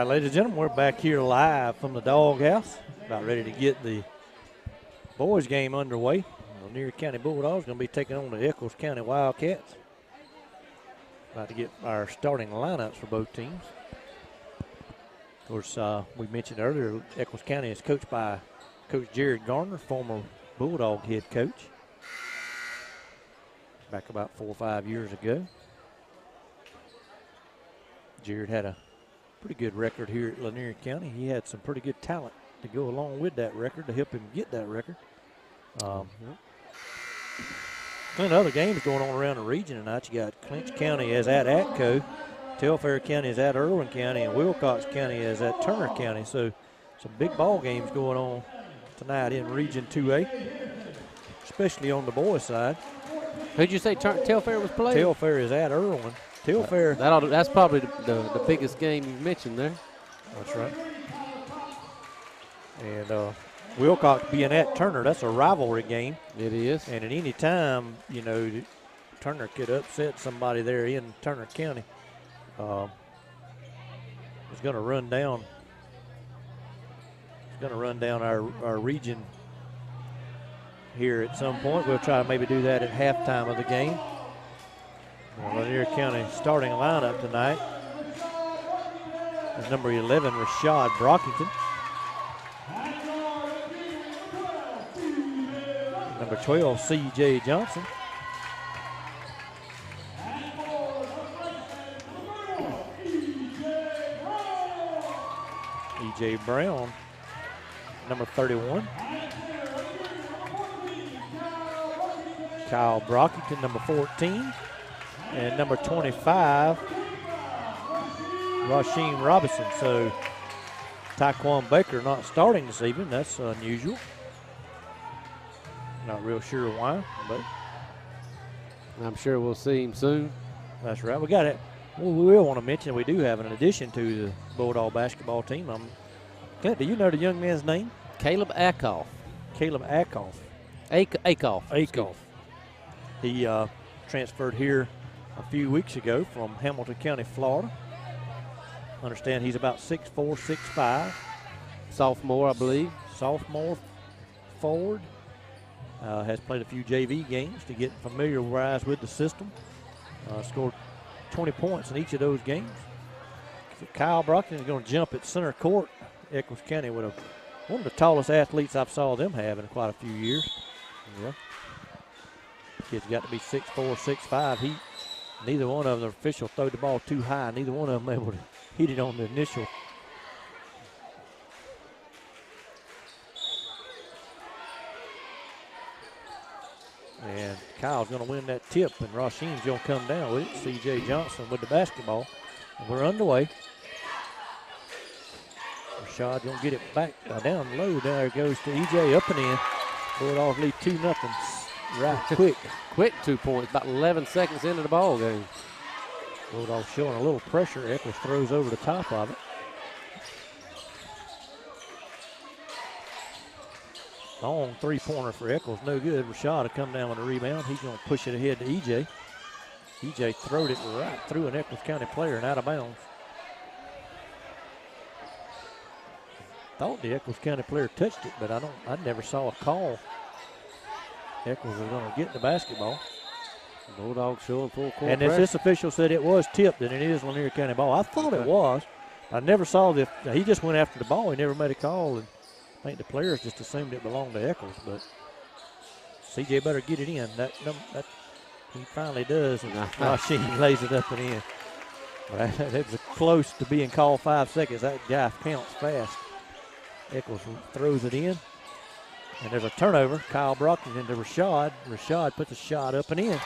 right, ladies and gentlemen, we're back here live from the doghouse, about ready to get the boys game underway. The Lanier County Bulldogs going to be taking on the Echols County Wildcats. About to get our starting lineups for both teams. Of course, we mentioned earlier, Echols County is coached by Coach Jared Garner, former Bulldog head coach, back about 4 or 5 years ago. Jared had a pretty good record here at Lanier County. He had some pretty good talent to go along with that record to help him get that record. Plenty of other games going on around the region tonight. You got Clinch County is at Atco, Telfair County is at Irwin County, and Wilcox County is at Turner County. So some big ball games going on tonight in Region 2A, especially on the boys' side. Who'd you say Telfair was playing? Telfair is at Irwin. Telfair. That's probably the biggest game you mentioned there. That's right. And Wilcox being at Turner, that's a rivalry game. It is. And at any time, you know, Turner could upset somebody there in Turner County. It's going to run down. It's going to run down our region here at some point. We'll try to maybe do that at halftime of the game. Lanier County starting lineup tonight is number 11, Rashad Brockington. Number 12, C.J. Johnson. E.J. Brown, number 31. Kyle Brockington, number 14. And number 25, Rasheem Robinson. So Taquan Baker not starting this evening. That's unusual. Not real sure why, but I'm sure we'll see him soon. That's right. We got it. Well, we will want to mention we do have an addition to the Bulldog basketball team. Clint, do you know the young man's name? Caleb Akoff. Caleb Akoff. Akoff. He transferred here a few weeks ago from Hamilton County, Florida. Understand he's about 6'4", 6'5". Sophomore, I believe. Sophomore forward. Has played a few JV games to get familiarized with the system. Scored 20 points in each of those games. So Kyle Brockton is going to jump at center court. Echols County with one of the tallest athletes I've saw them have in quite a few years. Yeah. Kid's got to be 6'4", 6'5". Neither one of them, the official throwed the ball too high. Neither one of them able to hit it on the initial. And Kyle's going to win that tip, and Rasheem's going to come down with it. C.J. Johnson with the basketball. And we're underway. Rashad going to get it back down low. There it goes to E.J. up and in. Bulldogs lead 2-0. Right quick. Quick 2 points, about 11 seconds into the ball game. Bulldogs showing a little pressure. Echols throws over the top of it. Long three-pointer for Echols, no good. Rashad will come down with a rebound. He's going to push it ahead to E.J. E.J. throwed it right through an Echols County player and out of bounds. Thought the Echols County player touched it, but I never saw a call. Echols are going to get the basketball. Bulldogs showing full court and if this official said it was tipped, then it is Lanier County ball. I thought it was. I never saw he just went after the ball. He never made a call, and I think the players just assumed it belonged to Echols. But CJ better get it in. That he finally does, and Rasheem lays it up and in. That was close to being called 5 seconds. That guy counts fast. Echols throws it in. And there's a turnover. Kyle Brockton into Rashad. Rashad puts a shot up and in.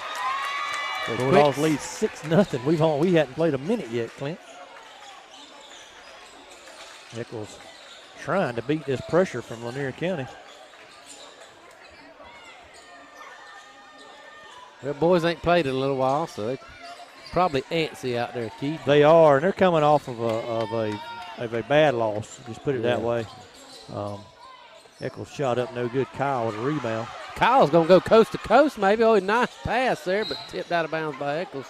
The Bulldogs lead 6-0. We hadn't played a minute yet, Clint. Echols trying to beat this pressure from Lanier County. Well, boys ain't played in a little while, so they probably antsy out there, Keith. They are, and they're coming off of a bad loss. Just put it that way. Echols shot up no good. Kyle with a rebound. Kyle's going to go coast to coast maybe. Oh, nice pass there, but tipped out of bounds by Echols.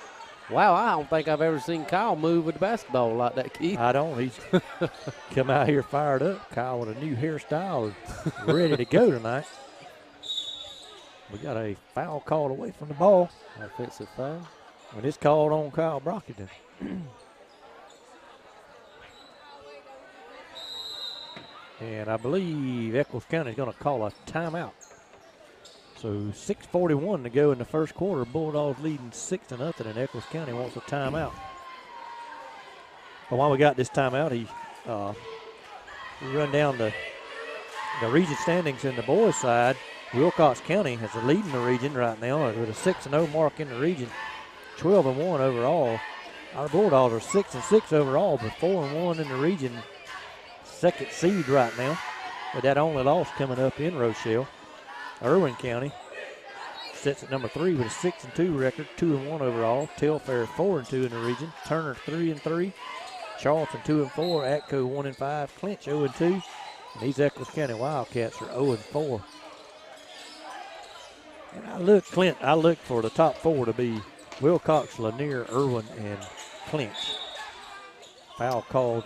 Wow, I don't think I've ever seen Kyle move with the basketball like that, Keith. I don't. He's come out here fired up. Kyle with a new hairstyle, ready to go tonight. We got a foul called away from the ball. Offensive foul. And it's called on Kyle Brockington. And I believe Echols County is going to call a timeout. So 6:41 to go in the first quarter. Bulldogs leading 6-0, and Echols County wants a timeout. But while we got this timeout, we run down the region standings in the boys' side. Wilcox County is leading the region right now with a 6-0 mark in the region, 12-1 overall. Our Bulldogs are 6-6 overall, but 4-1 in the region. Second seed right now, with that only loss coming up in Rochelle. Irwin County sits at number 3 with a 6-2 record, 2-1 overall. Telfair 4-2 in the region. Turner 3-3. Charlton 2-4. Atco 1-5. Clinch 0-2. And these Echols County Wildcats are 0-4. And I look for the top 4 to be Wilcox, Lanier, Irwin, and Clinch. Foul called.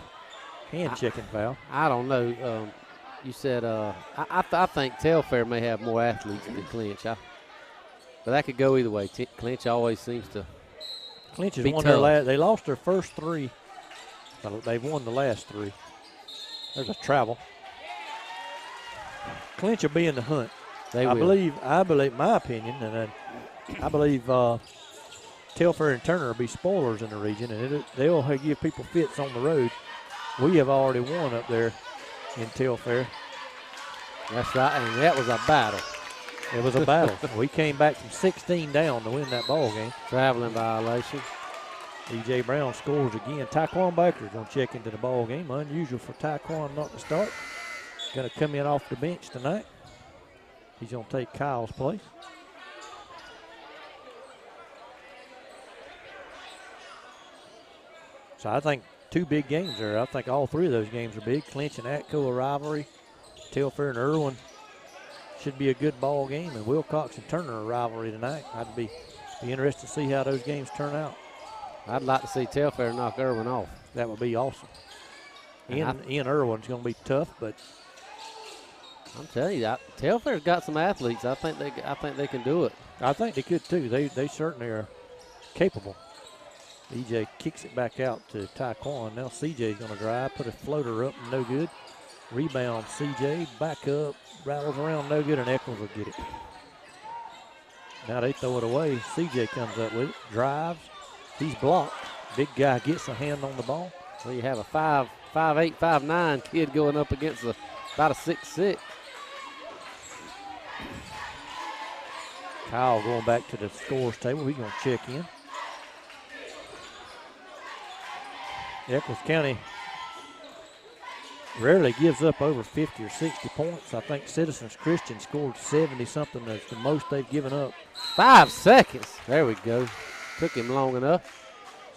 Hand-checking foul. I don't know. You said I think Telfair may have more athletes than Clinch. But that could go either way. Clinch always seems to. Clinch has won their last. They lost their first 3. They've won the last 3. There's a travel. Clinch will be in the hunt. I believe. My opinion, and then I believe Telfair and Turner will be spoilers in the region, and they'll give people fits on the road. We have already won up there in Telfair. That's right, and that was a battle. It was a battle. We came back from 16 down to win that ball game. Traveling violation. DJ Brown scores again. Taekwon Baker's going to check into the ball game. Unusual for Taekwon not to start. Going to come in off the bench tonight. He's going to take Kyle's place. So I think 2 big games there. I think all 3 of those games are big. Clinch and Atco a rivalry. Telfair and Irwin should be a good ball game. And Wilcox and Turner a rivalry tonight. I'd be interested to see how those games turn out. I'd like to see Telfair knock Irwin off. That would be awesome. Ian Irwin's going to be tough, but I'm telling you, Telfair's got some athletes. I think they can do it. I think they could too. They certainly are capable. EJ kicks it back out to Taekwon. Now CJ's going to drive, put a floater up, no good. Rebound CJ, back up, rattles around, no good, and Echols will get it. Now they throw it away. CJ comes up with it, drives. He's blocked. Big guy gets a hand on the ball. So you have a 5'8", 5'9" kid going up against about a 6'6". Kyle going back to the scores table. He's going to check in. Echols County rarely gives up over 50 or 60 points. I think Citizens Christian scored 70-something. That's the most they've given up. 5 seconds. There we go. Took him long enough.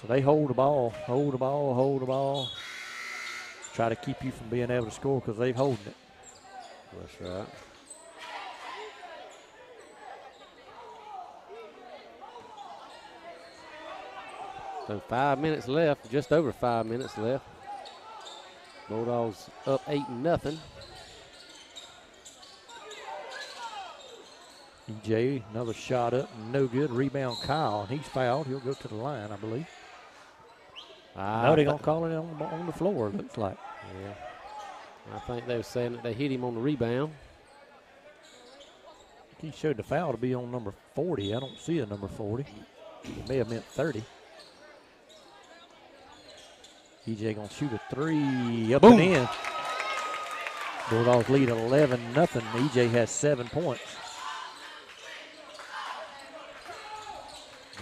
So they hold the ball. Try to keep you from being able to score because they've holding it. That's right. So 5 minutes left, just over 5 minutes left. Bulldogs up 8-0. EJ, another shot up, no good. Rebound Kyle, and he's fouled. He'll go to the line, I believe. No, they're going to call it on the floor, it looks like. Yeah. I think they were saying that they hit him on the rebound. He showed the foul to be on number 40. I don't see a number 40. It may have meant 30. EJ going to shoot a 3 up Boom. and in. Bulldogs lead 11-0. EJ has 7 points.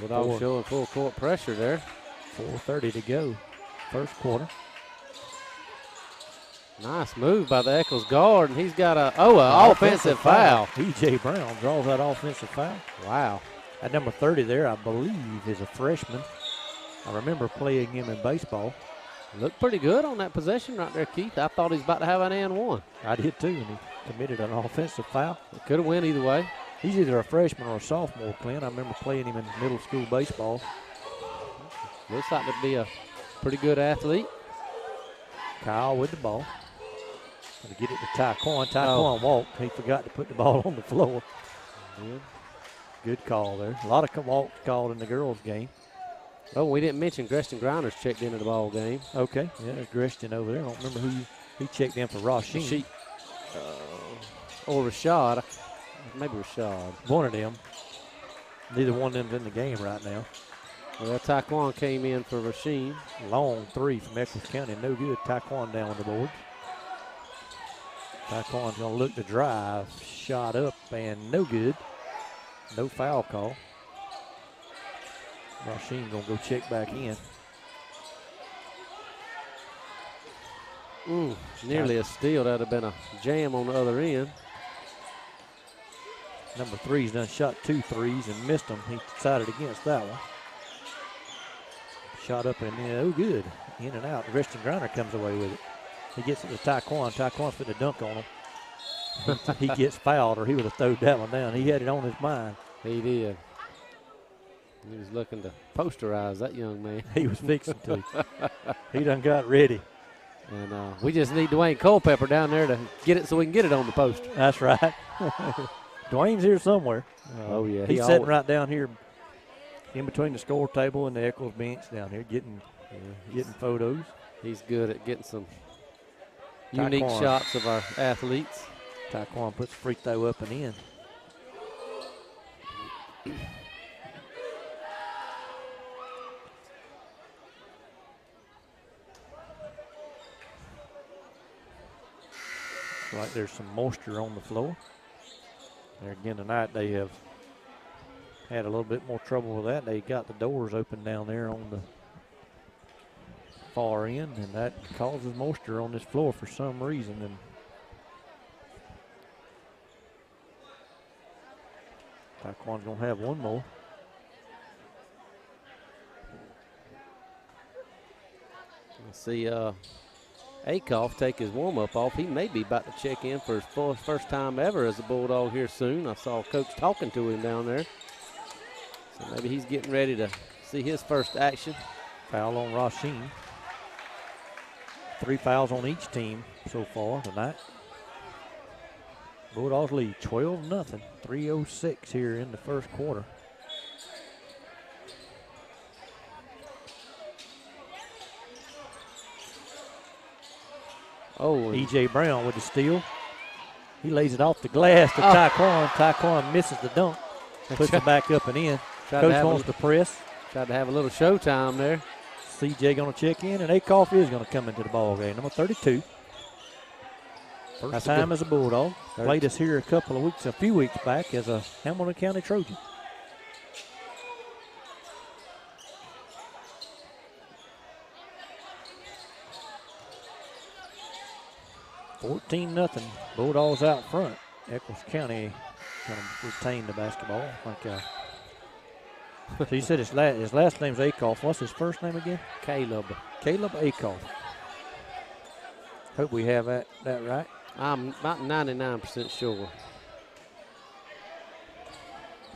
Bulldogs showing full court pressure there. 4:30 to go, first quarter. Nice move by the Echols guard, and he's got an offensive foul. E.J. Brown draws that offensive foul. Wow. At number 30 there, I believe, is a freshman. I remember playing him in baseball. Looked pretty good on that possession right there, Keith. I thought he was about to have an and one. I did too, and he committed an offensive foul. It could have went either way. He's either a freshman or a sophomore, Clint. I remember playing him in middle school baseball. Looks like to be a pretty good athlete. Kyle with the ball. Gonna get it to Taquan. Taquan walked. He forgot to put the ball on the floor. Yeah. Good call there. A lot of walks called in the girls' game. Oh, we didn't mention Greston Grinders checked into the ball game. Okay. Yeah, there's Greston over there. I don't remember who he checked in for. Rasheen. Or Rashad. Maybe Rashad. One of them. Neither one of them's in the game right now. Well, Taquan came in for Rasheen. Long three from Echols County. No good. Taquan down on the board. Taquan's going to look to drive. Shot up and no good. No foul call. Rasheen going to go check back in. Nearly a steal. That would have been a jam on the other end. Number 3's done shot 2 threes and missed them. He decided against that one. Shot up and in. Oh, good. In and out. Greston Grinder comes away with it. He gets it to Taquan. Taquan's fit to dunk on him. He gets fouled, or he would have thrown that one down. He had it on his mind. He did. He was looking to posterize that young man. He was fixing to. He done got ready. And we just need Dwayne Culpepper down there to get it so we can get it on the post. That's right. Dwayne's here somewhere. Oh, yeah. He's sitting right down here in between the score table and the Echols bench down here getting photos. He's good at getting some unique shots of our athletes. Taquan puts free throw up and in. Like there's some moisture on the floor. There again tonight they have had a little bit more trouble with that. They got the doors open down there on the far end, and that causes moisture on this floor for some reason. And Taquan's gonna have one more. Let's see Akoff take his warm-up off. He may be about to check in for his first time ever as a Bulldog here soon. I saw Coach talking to him down there. So maybe he's getting ready to see his first action. Foul on Rasheen. 3 fouls on each team so far tonight. Bulldogs lead 12-0. 3:06 here in the first quarter. Oh, E.J. Brown with the steal. He lays it off the glass to Taquan. Taquan misses the dunk. Puts it back up and in. Coach wants to press. Tried to have a little showtime there. CJ going to check in, and Akoff is going to come into the ball game. Number 32. First time as a Bulldog. Played us here a few weeks back as a Hamilton County Trojan. $14-0. Bulldogs out front. Echols County going to retain the basketball. So you said his last name's Akoff. What's his first name again? Caleb. Caleb Akoff. Hope we have that right. I'm about 99% sure.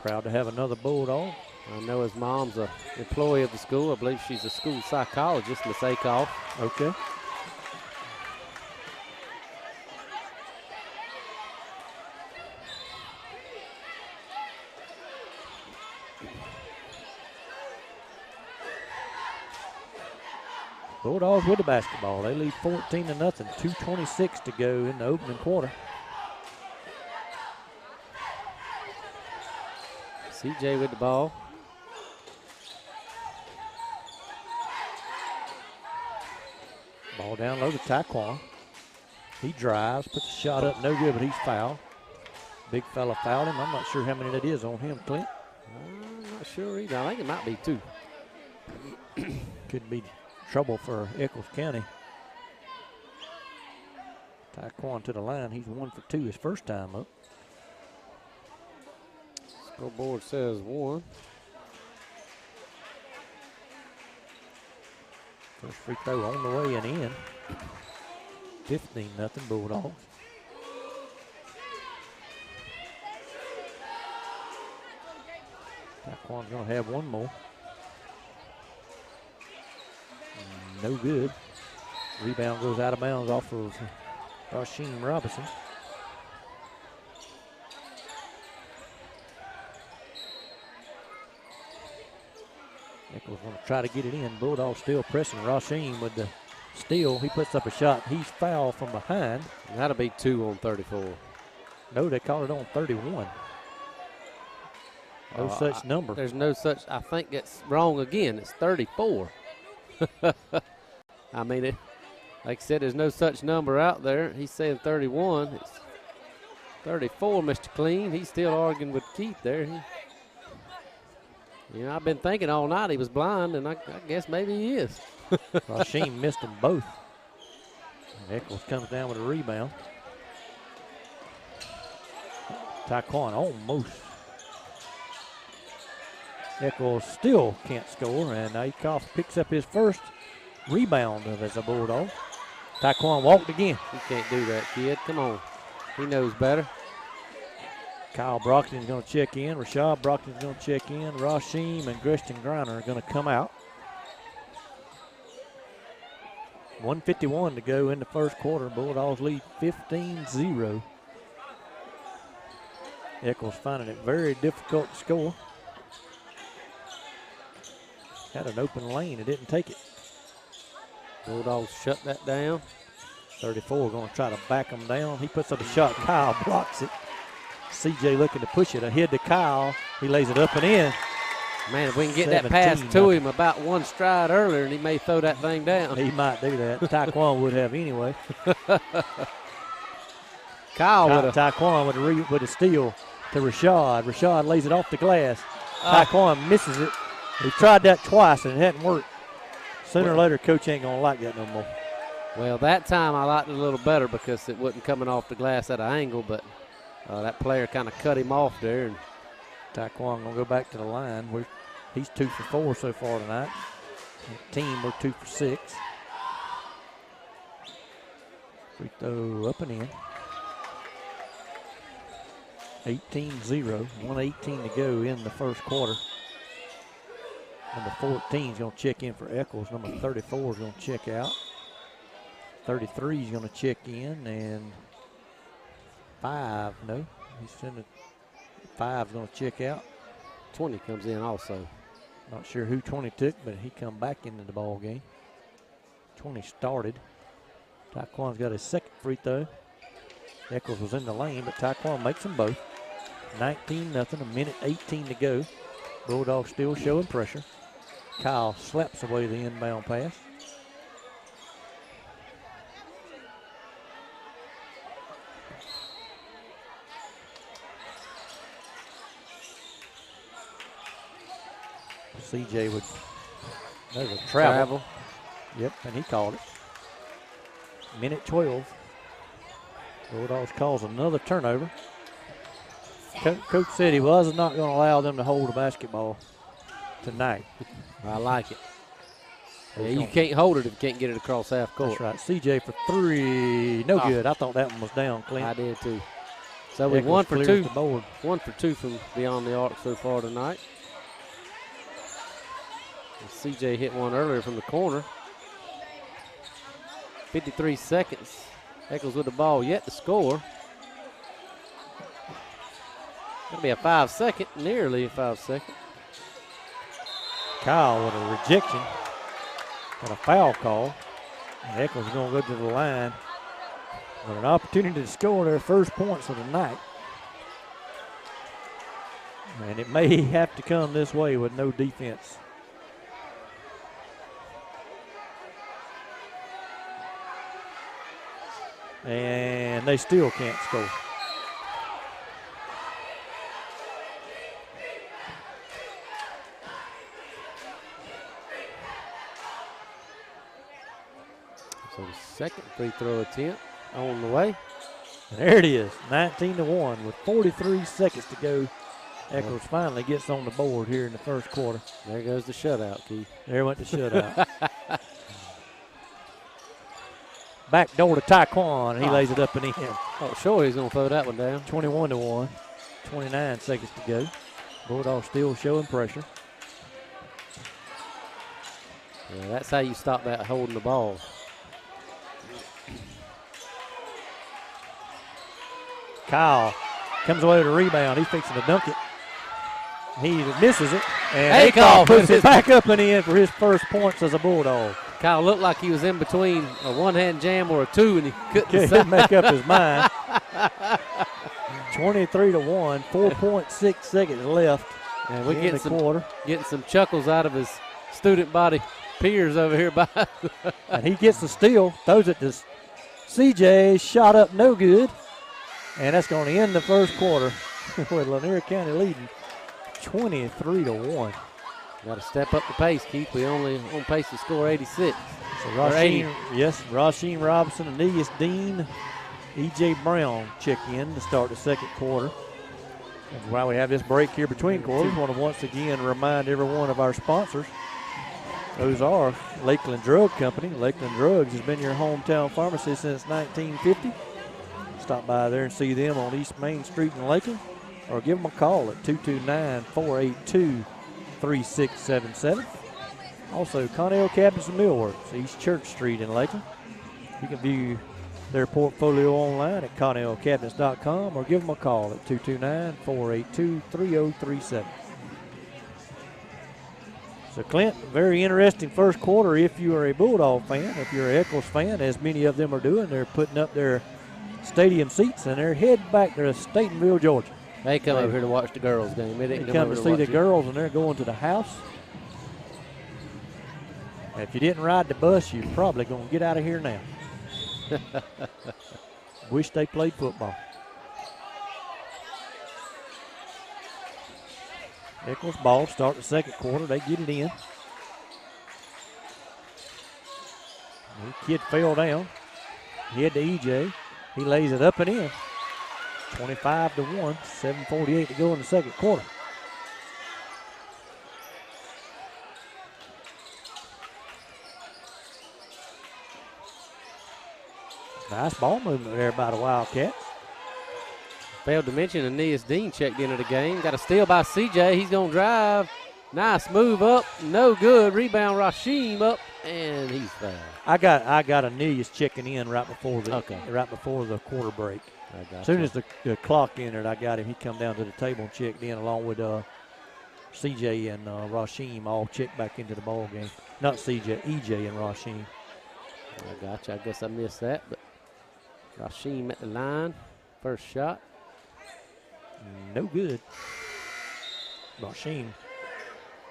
Proud to have another Bulldog. I know his mom's an employee of the school. I believe she's a school psychologist, Miss Akoff. Okay. Bulldogs with the basketball. They lead 14-0. 2:26 to go in the opening quarter. CJ with the ball. Ball down low to Taquan. He drives, puts a shot up, no good, but he's fouled. Big fella fouled him. I'm not sure how many that is on him, Clint. I'm not sure either. I think it might be 2. Could be trouble for Echols County. Taquan to the line. He's 1 for 2 his first time up. Scoreboard says 1. First free throw on the way and in. 15-0 Bulldogs. Taquan's going to have one more. no good. Rebound goes out of bounds off of Rasheem Robinson. Echols want to try to get it in. Bulldogs still pressing. Rasheem with the steal. He puts up a shot. He's fouled from behind. That'll be 2 on 34. No, they called it on 31. No such number. There's no such. I think it's wrong again. It's 34. I mean, like I said, there's no such number out there. He's saying 31. It's 34, Mr. Clean. He's still arguing with Keith there. I've been thinking all night he was blind, and I guess maybe he is. Rasheem missed them both. Echols comes down with a rebound. Taquan almost. Echols still can't score, and Akoff picks up his first rebound as a Bulldog. Taquan walked again. You can't do that, kid. Come on. He knows better. Kyle Brockton's going to check in. Rashad Brockton's going to check in. Rasheem and Gresham Griner are going to come out. 1:51 to go in the first quarter. Bulldogs lead 15-0. Echols finding it very difficult to score. Had an open lane. It didn't take it. Bulldogs shut that down. 34 going to try to back them down. He puts up a shot. Kyle blocks it. CJ looking to push it ahead to Kyle. He lays it up and in. Man, if we can get that pass to him about one stride earlier, and he may throw that thing down. He might do that. Taquan would have anyway. Taquan with a steal to Rashad. Rashad lays it off the glass. Taquan misses it. He tried that twice and it hadn't worked. Sooner or later, coach ain't going to like that no more. Well, that time I liked it a little better because it wasn't coming off the glass at an angle, but that player kind of cut him off there. And Taquan going to go back to the line. He's 2 for 4 so far tonight. Team, we're 2 for 6. Free throw up and in. 18-0, 1:18 to go in the first quarter. Number 14 is going to check in for Echols. Number 34 is going to check out. 33 is going to check in, and 5 is going to check out. 20 comes in also. Not sure who 20 took, but he come back into the ball game. 20 started. Taquan's got his second free throw. Echols was in the lane, but Taquan makes them both. 19-0, a minute 18 to go. Bulldogs still showing pressure. Kyle slaps away the inbound pass. CJ would, there's a travel. Yep, and he called it. Minute 12. Bulldogs calls another turnover. Coach said he was not going to allow them to hold the basketball tonight. I like it. Yeah, you can't hold it if you can't get it across half court. That's right. CJ for 3. No good. I thought that one was down, Clint. I did too. So we 1 for 2. 1 for 2 from beyond the arc so far tonight. And CJ hit one earlier from the corner. 53 seconds. Echols with the ball yet to score. Going to be a 5-second, nearly a 5-second. Kyle with a rejection and a foul call. And Echols going to go to the line with an opportunity to score their first points of the night. And it may have to come this way with no defense. And they still can't score. So the second free throw attempt on the way. And there it is, 19-1 with 43 seconds to go. Echols finally gets on the board here in the first quarter. There goes the shutout, Keith. There went the shutout. Back door to Taquan, and he lays it up and in. Oh, sure he's going to throw that one down. 21-1, 29 seconds to go. Bulldogs still showing pressure. Yeah, that's how you stop that holding the ball. Kyle comes away with a rebound. He's fixing to dunk it. He misses it. And Echols puts it back up and in for his first points as a Bulldog. Kyle looked like he was in between a one-hand jam or a two, and he couldn't make up his mind. 23-1, 4.6 seconds left. And we're getting some chuckles out of his student body peers over here by. And he gets the steal, throws it to CJ, shot up no good. And that's going to end the first quarter with Lanier County leading 23-1. Got to step up the pace, Keith. We only on pace to score 86. So Rasheen Robinson, Aeneas Dean, E.J. Brown check in to start the second quarter. And while we have this break here between quarters, I want to once again remind everyone of our sponsors. Those are Lakeland Drug Company. Lakeland Drugs has been your hometown pharmacy since 1950. Stop by there and see them on East Main Street in Lakeland, or give them a call at 229-482-3677. Also, Connell Cabinets and Millworks, East Church Street in Lakeland. You can view their portfolio online at connellcabinets.com or give them a call at 229-482-3037. So, Clint, very interesting first quarter if you are a Bulldog fan. If you're an Echols fan, as many of them are doing, they're putting up their stadium seats and they're heading back to Statenville, Georgia. They come over here to watch the girls' game. They come to see the girls, and they're going to the house. And if you didn't ride the bus, you're probably going to get out of here now. Wish they played football. Echols ball, start the second quarter. They get it in. The kid fell down. Head to EJ. He lays it up and in. 25-1, 7:48 to go in the second quarter. Nice ball movement there by the Wildcats. Failed to mention Aeneas Dean checked into the game. Got a steal by CJ. He's going to drive. Nice move up. No good. Rebound Rasheem up, and he's fouled. I got Aeneas checking in right before the quarter break. As soon as the clock entered, I got him. He come down to the table and checked in along with CJ and Rasheem all checked back into the ball game. Not CJ, EJ and Rasheem. I got you. I guess I missed that, but Rasheem at the line. First shot. No good. Rasheem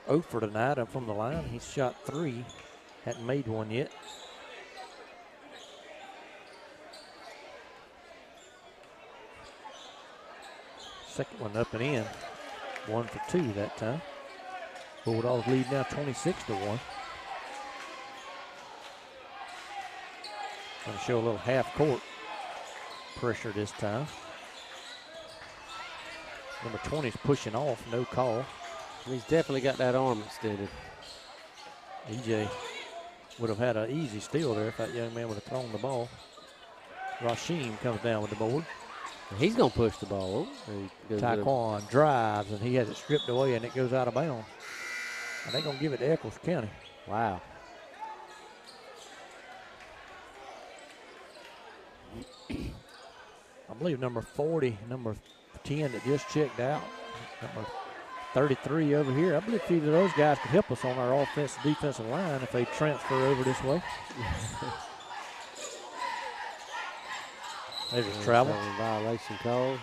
0 for tonight up from the line. He's shot 3. Hadn't made one yet. Second one up and in. 1 for 2 that time. Bulldogs lead now 26-1. Going to show a little half-court pressure this time. Number 20 is pushing off, no call. He's definitely got that arm extended. EJ would have had an easy steal there if that young man would have thrown the ball. Rasheem comes down with the board. He's going to push the ball over. Taekwon drives, and he has it stripped away, and it goes out of bounds. And they're going to give it to Echols County. Wow. I believe number 40, number 10 that just checked out, number 33 over here. I believe either of those guys could help us on our offensive defensive line if they transfer over this way. There's a travel. Violation call.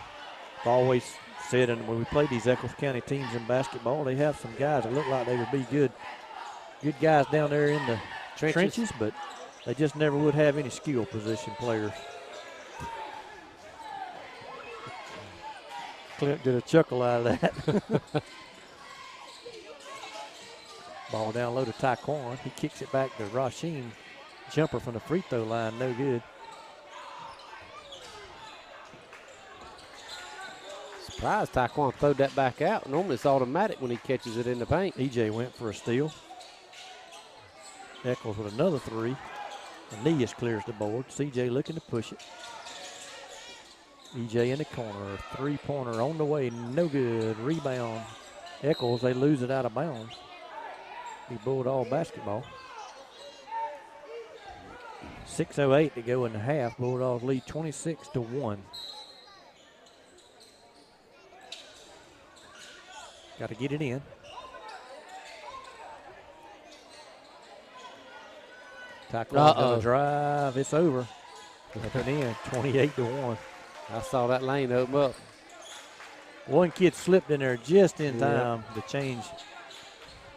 I've always said, and when we play these Echols County teams in basketball, they have some guys that look like they would be good guys down there in the trenches, but they just never would have any skill position players. Clint did a chuckle out of that. Ball down low to Taekwon. He kicks it back to Rasheem. Jumper from the free throw line, no good. Surprised Taekwon throwed that back out. Normally it's automatic when he catches it in the paint. EJ went for a steal. Echols with another 3. Aeneas clears the board. CJ looking to push it. EJ in the corner, 3-pointer on the way, no good. Rebound. Echols, they lose it out of bounds. Be Bulldog basketball. 6:08 to go in the half. Bulldogs lead 26-1. Got to get it in. Taekwondo going to drive. It's over. Up and in, 28-1. I saw that lane open up. One kid slipped in there just in time to change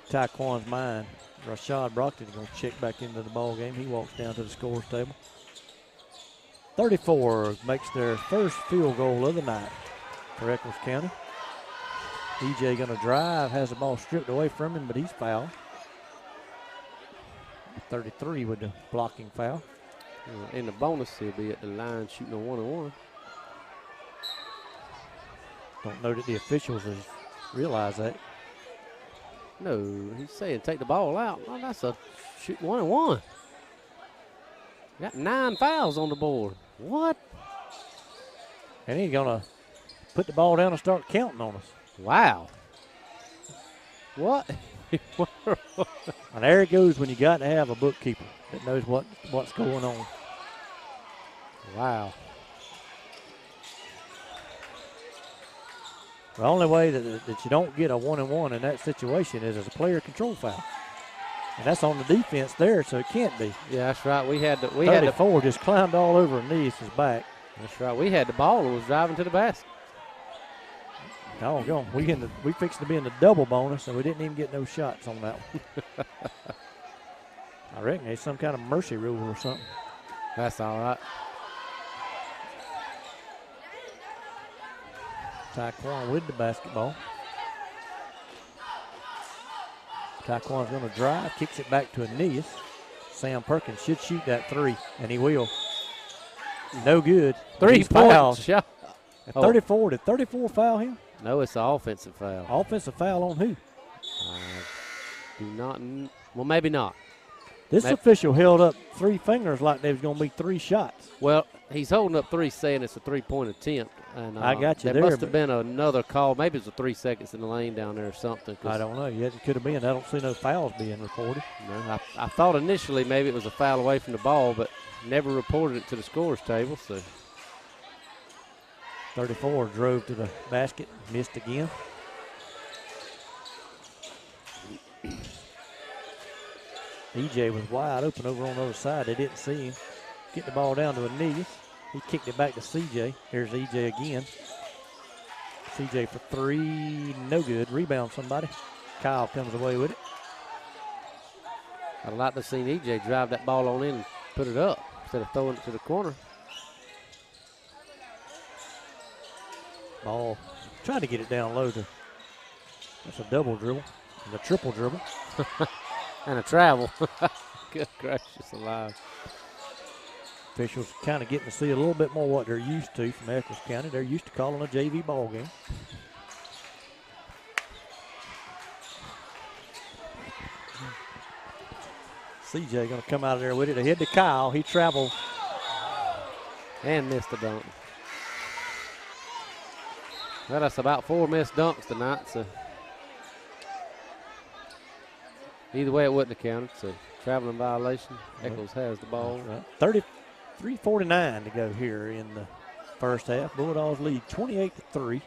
Taekwondo's mind. Rashad Brockton is going to check back into the ball game. He walks down to the scores table. 34 makes their first field goal of the night for Echols County. EJ going to drive, has the ball stripped away from him, but he's fouled. 33 with the blocking foul. In the bonus, he'll be at the line shooting a 1-on-1. Don't know that the officials has realized that. No, he's saying take the ball out. Oh, that's a shoot 1-on-1. Got 9 fouls on the board. What? And he's going to put the ball down and start counting on us. Wow. What? And there it goes when you got to have a bookkeeper that knows what's going on. Wow. The only way that you don't get a 1-on-1 in that situation is as a player control foul. And that's on the defense there, so it can't be. Yeah, that's right. We had 34 just climbed all over Aeneas' back. That's right. We had the ball and was driving to the basket. Doggone. We fixed to be in the double bonus, and we didn't even get no shots on that one. I reckon there's some kind of mercy rule or something. That's all right. Taekwon with the basketball. Taekwon's going to drive, kicks it back to Aeneas. Sam Perkins should shoot that 3, and he will. No good. 3 fouls. Shot. 34. Did 34 foul him? No, it's an offensive foul. Offensive foul on who? Do not. Well, maybe not. This official held up 3 fingers like there was going to be 3 shots. Well, he's holding up 3 saying it's a 3-point attempt. And I got you there. There must have been another call. Maybe it's a 3 seconds in the lane down there or something. I don't know. Yeah, it could have been. I don't see no fouls being reported. No, I thought initially maybe it was a foul away from the ball, but never reported it to the scores table. So 34 drove to the basket, missed again. EJ was wide open over on the other side. They didn't see him. Get the ball down to Aeneas. He kicked it back to CJ. Here's EJ again. CJ for 3, no good. Rebound somebody. Kyle comes away with it. I'd like to have seen EJ drive that ball on in and put it up instead of throwing it to the corner. Ball, trying to get it down low. That's a double dribble and a triple dribble. And a travel. Good gracious alive. Officials kind of getting to see a little bit more what they're used to from Echols County. They're used to calling a JV ball game. CJ going to come out of there with it. Ahead to Kyle. He traveled. And missed the dunk. Well, that's about 4 missed dunks tonight, so either way it wouldn't have counted, so traveling violation. Echols has the ball. Right. 33:49 to go here in the first half. Bulldogs lead 28-3.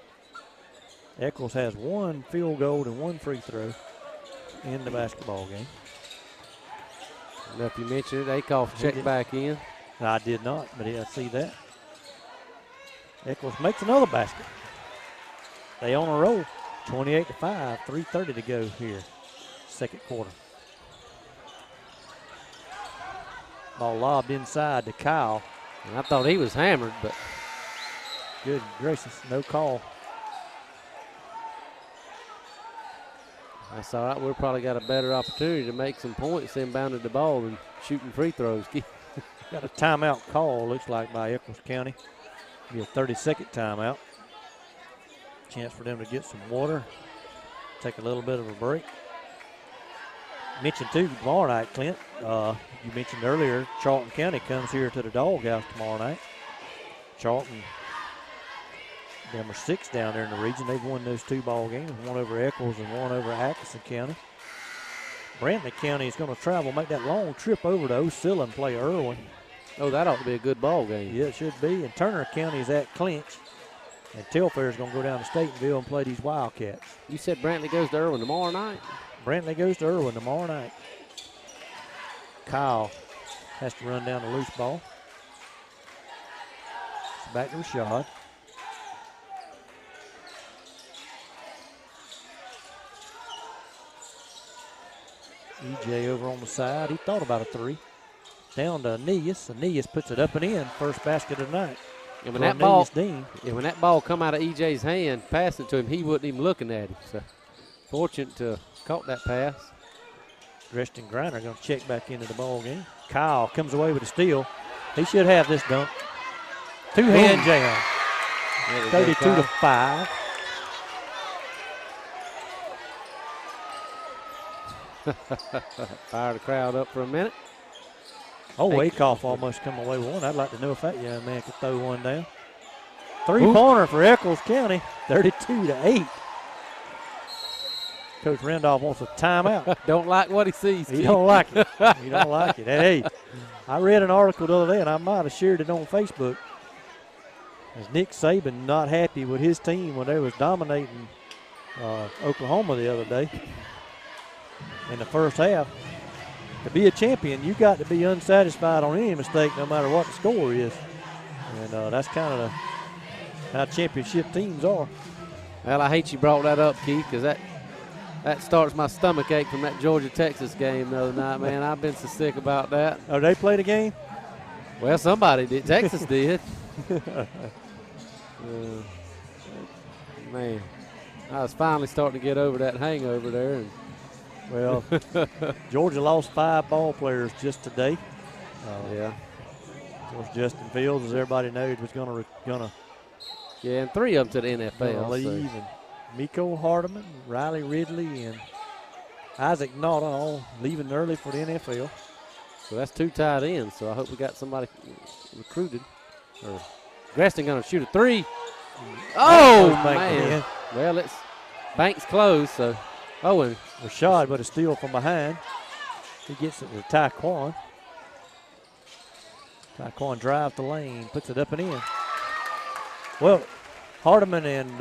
Echols has 1 field goal and 1 free throw in the basketball game. I don't know if you mentioned it, Akoff checked back in. I did not, but I see that. Echols makes another basket. They on a roll, 28-5, 3:30 to go here, second quarter. Ball lobbed inside to Kyle. And I thought he was hammered, but good gracious, no call. That's all right. We've probably got a better opportunity to make some points inbounding the ball than shooting free throws. Got a timeout call, looks like, by Echols County. Be a 30-second timeout. Chance for them to get some water, take a little bit of a break. Mentioned too tomorrow night, Clint. You mentioned earlier, Charlton County comes here to the Doghouse tomorrow night. Charlton, number 6 down there in the region. They've won those 2 ball games, 1 over Echols and 1 over Atkinson County. Brantley County is going to travel, make that long trip over to Ocilla and play Irwin. Oh, that ought to be a good ball game. Yeah, it should be. And Turner County is at clinch. And Telfair is going to go down to Statenville and play these Wildcats. You said Brantley goes to Irwin tomorrow night? Brantley goes to Irwin tomorrow night. Kyle has to run down the loose ball. It's back to Rashad. EJ over on the side. He thought about a three. Down to Aeneas. Aeneas puts it up and in. First basket of the night. And when that ball come out of EJ's hand, passing it to him, he wasn't even looking at it. So fortunate to caught that pass. Preston Griner going to check back into the ball game. Kyle comes away with a steal. He should have this dunk. Two-hand jam. 32-5. Fire the crowd up for a minute. Oh, Akoff almost come away with one. I'd like to know if that young man could throw one down. Three-pointer for Echols County, 32-8. Coach Randolph wants a timeout. Don't like what he sees. He don't like it. He don't like it. Hey, I read an article the other day, and I might have shared it on Facebook. Is Nick Saban not happy with his team when they was dominating Oklahoma the other day in the first half? To be a champion, you got to be unsatisfied on any mistake, no matter what the score is. And that's kind of how championship teams are. Well, I hate you brought that up, Keith, because that starts my stomach ache from that Georgia-Texas game the other night, man. I've been so sick about that. Oh, they played a game? Well, somebody did. Texas did. Man, I was finally starting to get over that hangover there. And well, Georgia lost 5 ball players just today. Yeah. Of course, Justin Fields, as everybody knows, was gonna yeah, and 3 of them to the NFL. Leave, and Miko Hardeman, Riley Ridley, and Isaac Nauta all leaving early for the NFL. So that's 2 tight ends. So I hope we got somebody recruited. Or Greston gonna shoot a 3. Oh man! Well, it's Banks closed. So Owen. Rashad, but a steal from behind. He gets it to Taquan. Taquan drives the lane, puts it up and in. Well, Hardeman and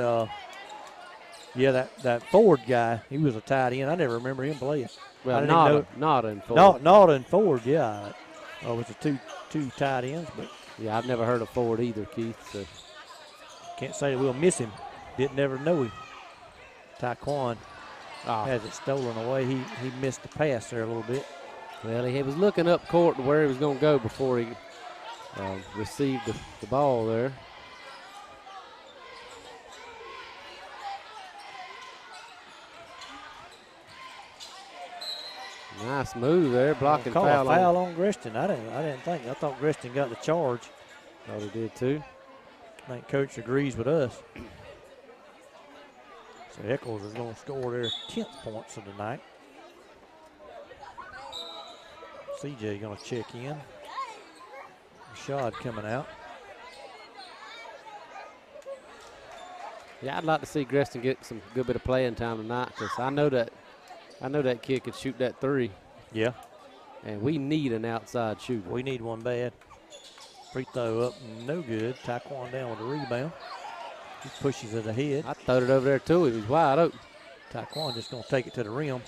that Ford guy, he was a tight end. I never remember him playing. Well, Nauta and Ford. Nauta and Ford, yeah. It was the two tight ends, but yeah, I've never heard of Ford either, Keith. So can't say that we'll miss him. Didn't ever know him. Taquan has it stolen away. He missed the pass there a little bit. Well, he was looking up court to where he was going to go before he received the ball there. Nice move there, blocking foul on Greston. I didn't think. I thought Greston got the charge. Thought he did too. I think Coach agrees with us. So Echols is going to score their 10th points of the night. CJ going to check in. Rashad coming out. Yeah, I'd like to see Greston get some good bit of playing time tonight, because I know that kid could shoot that 3. Yeah. And we need an outside shooter. We need one bad. Free throw up, no good. Taquan down with a rebound. He pushes it ahead. I throwed it over there too. He was wide open. Taquan just going to take it to the rim.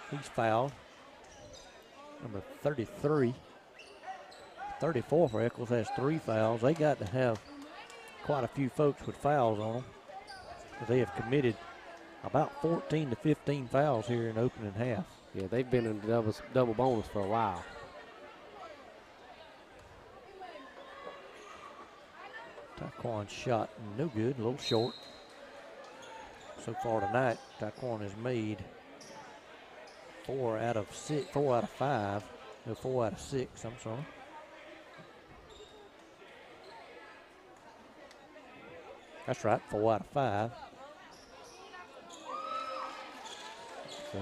He's fouled. Number 33. 34 for Echols has 3 fouls. They got to have quite a few folks with fouls on them, because they have committed about 14 to 15 fouls here in the opening half. Yeah, they've been in double bonus for a while. Taquan's shot no good, a little short. So far tonight, Taquan has made 4 out of 6, 4 out of 5, no, 4 out of 6, I'm sorry. That's right, 4 out of 5. So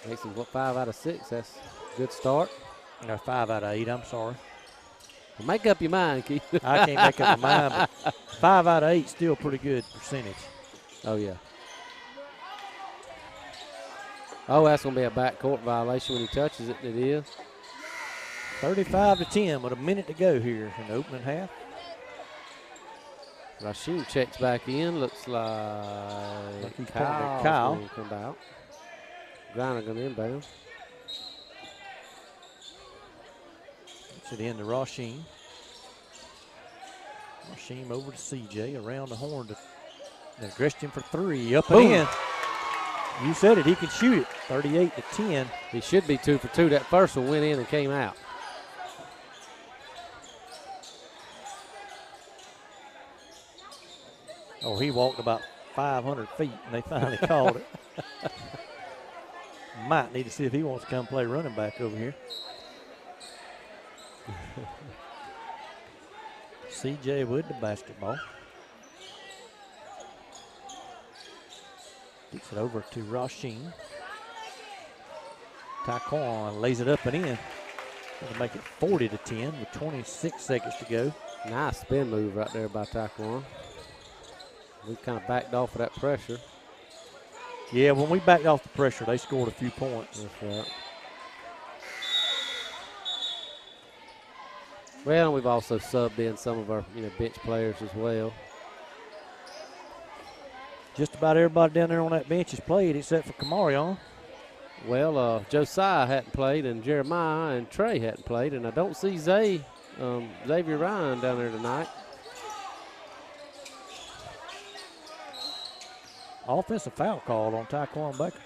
makes him 5 out of 6. That's a good start. No, 5 out of 8, I'm sorry. Well, make up your mind, Keith. I can't make up my mind, but 5 out of 8 still pretty good percentage. Oh, yeah. Oh, that's going to be a backcourt violation when he touches it. It is. 35-10 with a minute to go here in the opening half. Rasheen checks back in. Looks like he's Kyle will come out. Griner going to inbound. Gets it in to Rasheen. Rasheen over to CJ, around the horn to Gresham for three, up and in. You said it, he can shoot it, 38-10. He should be 2 for 2. That first one went in and came out. Oh, he walked about 500 feet and they finally called it. Might need to see if he wants to come play running back over here. CJ with the basketball. Gets it over to Rasheen. Taquan lays it up and in. Going to make it 40-10 with 26 seconds to go. Nice spin move right there by Taquan. We kind of backed off of that pressure. Yeah, when we backed off the pressure, they scored a few points. That's right. Well, we've also subbed in some of our bench players as well. Just about everybody down there on that bench has played except for Kamarion. Well, Josiah hadn't played, and Jeremiah and Trey hadn't played, and I don't see Xavier Ryan down there tonight. Offensive foul called on Taquan Baker.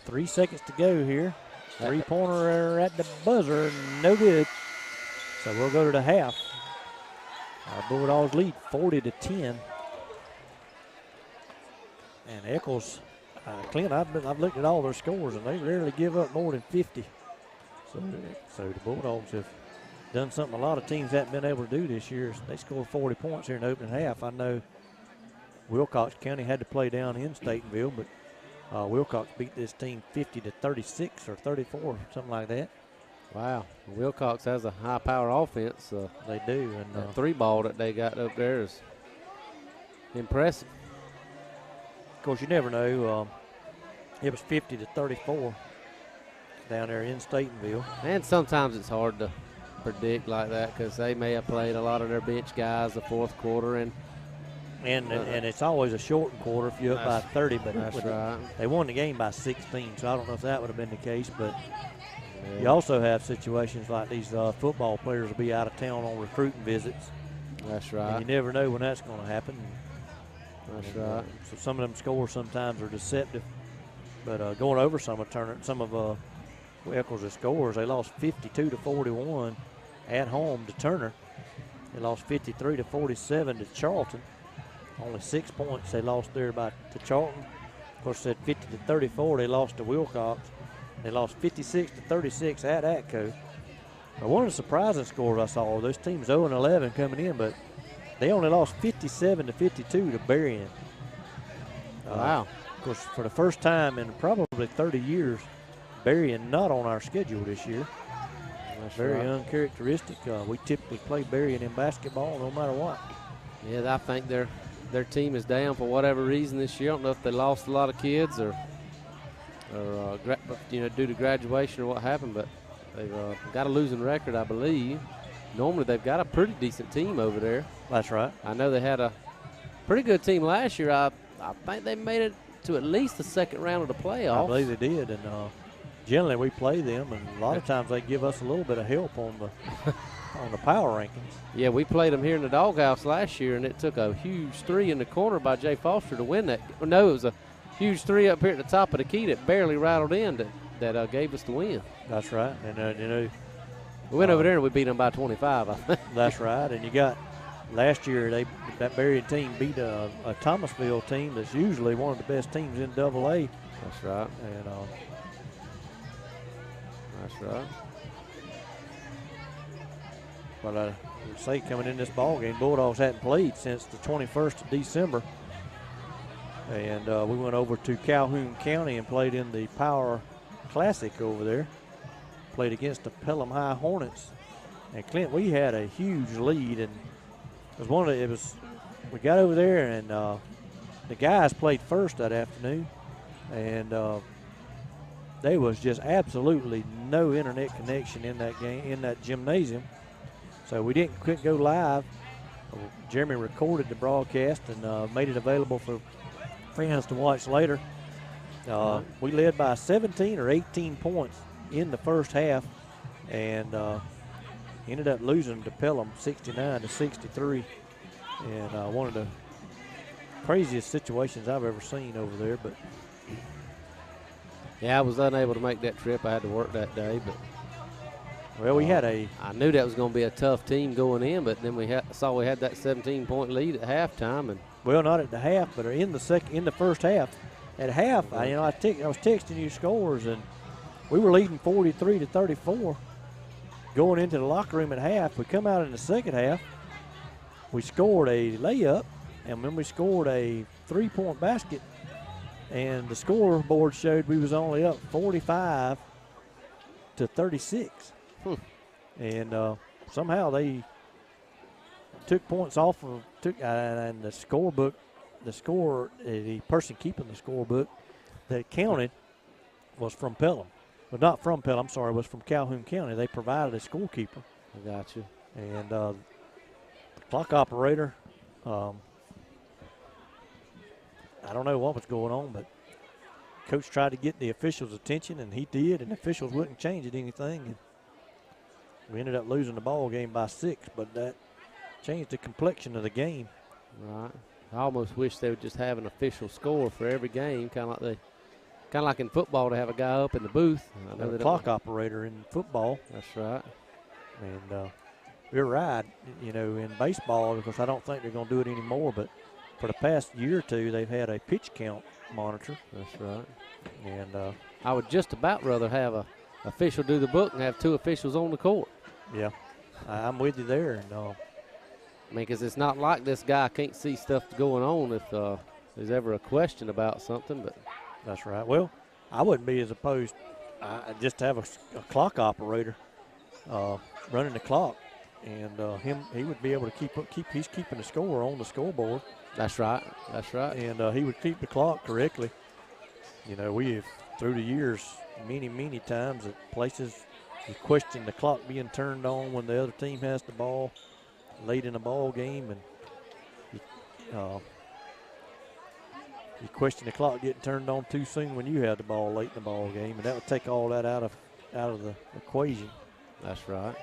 Three seconds to go here. Three-pointer at the buzzer, no good. So we'll go to the half. Our Bulldogs lead 40-10. And Echols, Clint, I've looked at all their scores, and they rarely give up more than 50. So the Bulldogs have done something a lot of teams haven't been able to do this year. They scored 40 points here in the opening half. I know Wilcox County had to play down in Statenville, but Wilcox beat this team 50-36 or 34, something like that. Wow. Wilcox has a high-power offense. They do. And the three ball that they got up there is impressive. Of course, you never know. It was 50-34 down there in Statenville. And sometimes it's hard to predict like that because they may have played a lot of their bench guys the fourth quarter. And it's always a shortened quarter if you're up by 30. But that's right. They won the game by 16, so I don't know if that would have been the case. But you also have situations like these football players will be out of town on recruiting visits. That's right. And you never know when that's going to happen. That's right. So some of them scores sometimes are deceptive. But going over some of Echols' scores, they lost 52-41 at home to Turner. They lost 53-47 to Charlton. Only 6 points they lost there to Charlton. Of course, said 50-34 they lost to Wilcox. They lost 56-36 at Atco. Now, one of the surprising scores I saw, those teams 0-11 coming in, but they only lost 57-52 to Berrien. Wow. Of course, for the first time in probably 30 years, Berrien not on our schedule this year. That's very uncharacteristic. We typically play Berrien in basketball no matter what. Yeah, I think their team is down for whatever reason this year. I don't know if they lost a lot of kids or due to graduation or what happened, but they've got a losing record, I believe. Normally they've got a pretty decent team over there. That's right. I know they had a pretty good team last year. I think they made it to at least the second round of the playoffs. I believe they did, and generally we play them, and a lot of times they give us a little bit of help on the power rankings. Yeah, we played them here in the doghouse last year, and it took a huge three in the corner by Jay Foster to win that. No, it was a huge three up here at the top of the key that barely rattled in that gave us the win. That's right, and we went over there and we beat them by 25, I think. That's right, and you got last year that Berrien team beat a Thomasville team that's usually one of the best teams in AA. That's right. And that's right. But I would say coming in this ball game, Bulldogs hadn't played since the 21st of December. And we went over to Calhoun County and played in the Power Classic over there. played against the Pelham High Hornets. And Clint, we had a huge lead, and we got over there, and the guys played first that afternoon, and there was just absolutely no internet connection in that game, in that gymnasium. So we couldn't go live. Jeremy recorded the broadcast and made it available for fans to watch later. We led by 17 or 18 points in the first half, and ended up losing to Pelham 69-63. And one of the craziest situations I've ever seen over there. But yeah, I was unable to make that trip. I had to work that day, but well, I knew that was going to be a tough team going in, but then we saw we had that 17-point lead at halftime, and well, not at the half, but in the first half. At half, I was texting you scores, and we were leading 43-34 going into the locker room at half. We come out in the second half. We scored a layup, and then we scored a three-point basket, and the scoreboard showed we was only up 45-36. And somehow they took points off of and the scorebook. The person keeping the scorebook that counted was from Pelham. Well, not from Pelham, I'm sorry, it was from Calhoun County. They provided a scorekeeper. I got you. And the clock operator, I don't know what was going on, but Coach tried to get the officials' attention, and he did, and the officials wouldn't change it anything. And we ended up losing the ball game by 6, but that changed the complexion of the game. Right. I almost wish they would just have an official score for every game, kind of like in football to have a guy up in the booth. I know the clock operator in football. That's right. And you're right, in baseball, because I don't think they're going to do it anymore, but for the past year or two, they've had a pitch count monitor. That's right. And I would just about rather have a official do the book and have 2 officials on the court. Yeah, I'm with you there. And because it's not like this guy can't see stuff going on if there's ever a question about something. But that's right. Well, I wouldn't be as opposed just to have a clock operator running the clock, and he would be able to he's keeping the score on the scoreboard. That's right. That's right. And he would keep the clock correctly. We have through the years many times at places you question the clock being turned on when the other team has the ball late in the ball game, and you question the clock getting turned on too soon when you had the ball late in the ball game, and that would take all that out of the equation. That's right.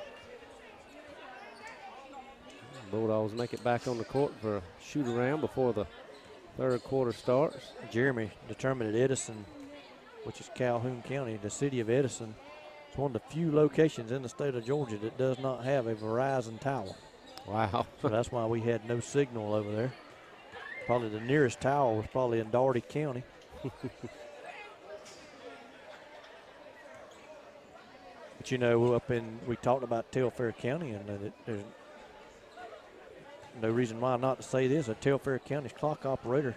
Bulldogs make it back on the court for a shoot around before the third quarter starts. Jeremy determined at Edison, which is Calhoun County, the city of Edison, is one of the few locations in the state of Georgia that does not have a Verizon tower. Wow. So that's why we had no signal over there. Probably the nearest tower was probably in Daugherty County. But we talked about Telfair County, and there's no reason why not to say this. A Telfair County's clock operator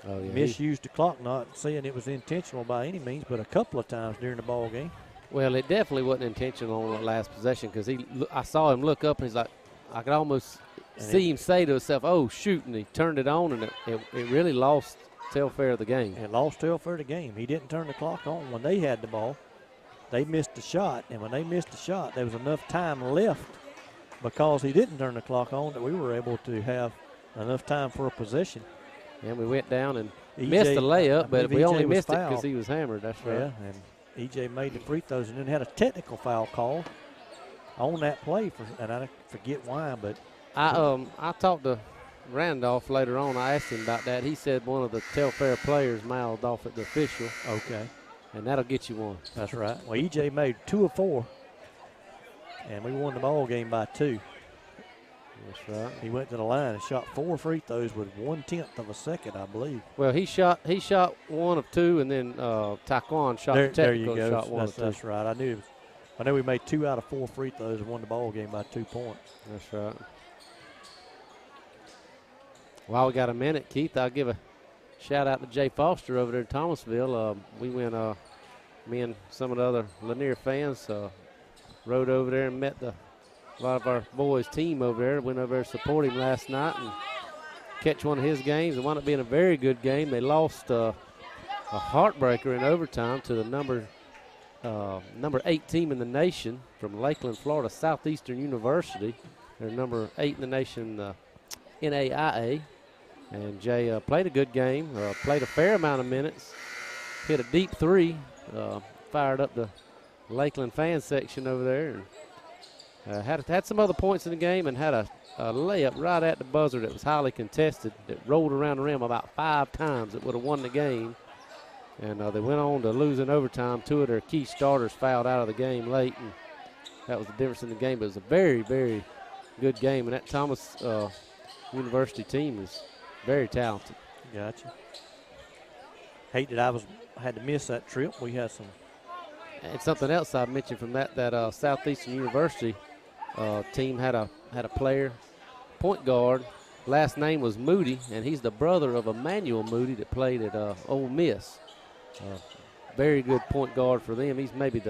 misused the clock, not saying it was intentional by any means, but a couple of times during the ball game. Well, it definitely wasn't intentional on the last possession, because I saw him look up, and he's like, I could almost see him say to himself, "Oh shoot!" And he turned it on, and it really lost Telfair the game. It lost Telfair the game. He didn't turn the clock on when they had the ball. They missed the shot, and when they missed the shot, there was enough time left because he didn't turn the clock on that we were able to have enough time for a possession. And we went down and missed the layup, but we only missed it because he was hammered. That's right. Yeah, and EJ made the free throws and then had a technical foul call on that play, and I forget why, but I talked to Randolph later on. I asked him about that. He said one of the Telfair players mouthed off at the official. Okay. And that'll get you one. That's right. Well, EJ made 2 of 4, and we won the ball game by 2. That's right. He went to the line and shot 4 free throws with 1/10 of a second, I believe. Well, he shot 1 of 2, and then Taquan shot the technical shot 1 of 2. That's right. I knew we made 2 out of 4 free throws and won the ball game by 2 points. That's right. While we got a minute, Keith, I'll give a shout out to Jay Foster over there in Thomasville. We went Me and some of the other Lanier fans rode over there and met a lot of our boys' team over there. Went over there to support him last night and catch one of his games. It wound up being a very good game. They lost a heartbreaker in overtime to the number 8 team in the nation from Lakeland, Florida, Southeastern University. They're number 8 in the nation, NAIA. And Jay played a good game, played a fair amount of minutes, hit a deep 3, fired up the Lakeland fan section over there, and had some other points in the game, and had a layup right at the buzzer that was highly contested that rolled around the rim about 5 times. It would have won the game. And they went on to lose in overtime. 2 of their key starters fouled out of the game late, and that was the difference in the game. But it was a very, very good game, and that Thomas University team is very talented. Gotcha. Hate that I had to miss that trip. We had some. And something else I mentioned from that Southeastern University team had a player, point guard. Last name was Moody, and he's the brother of Emmanuel Moody that played at Ole Miss. Very good point guard for them. He's maybe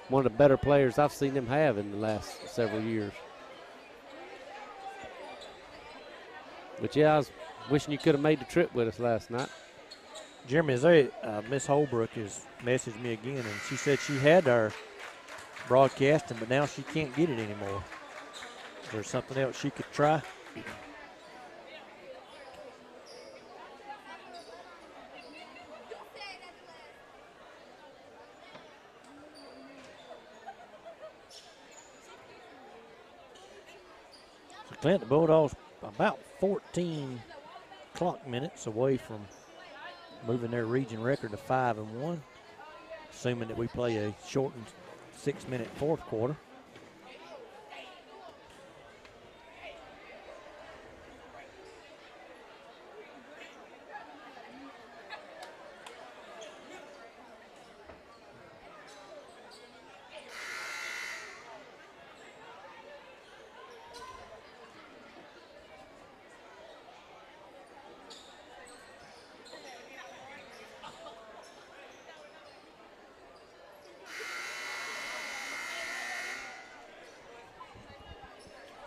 one of the better players I've seen them have in the last several years. But yeah, I was wishing you could have made the trip with us last night. Jeremy, Miss Holbrook has messaged me again, and she said she had our broadcasting, but now she can't get it anymore. Is there something else she could try? So Clint, the Bulldogs about 14 clock minutes away from moving their region record to 5-1, assuming that we play a shortened 6-minute fourth quarter.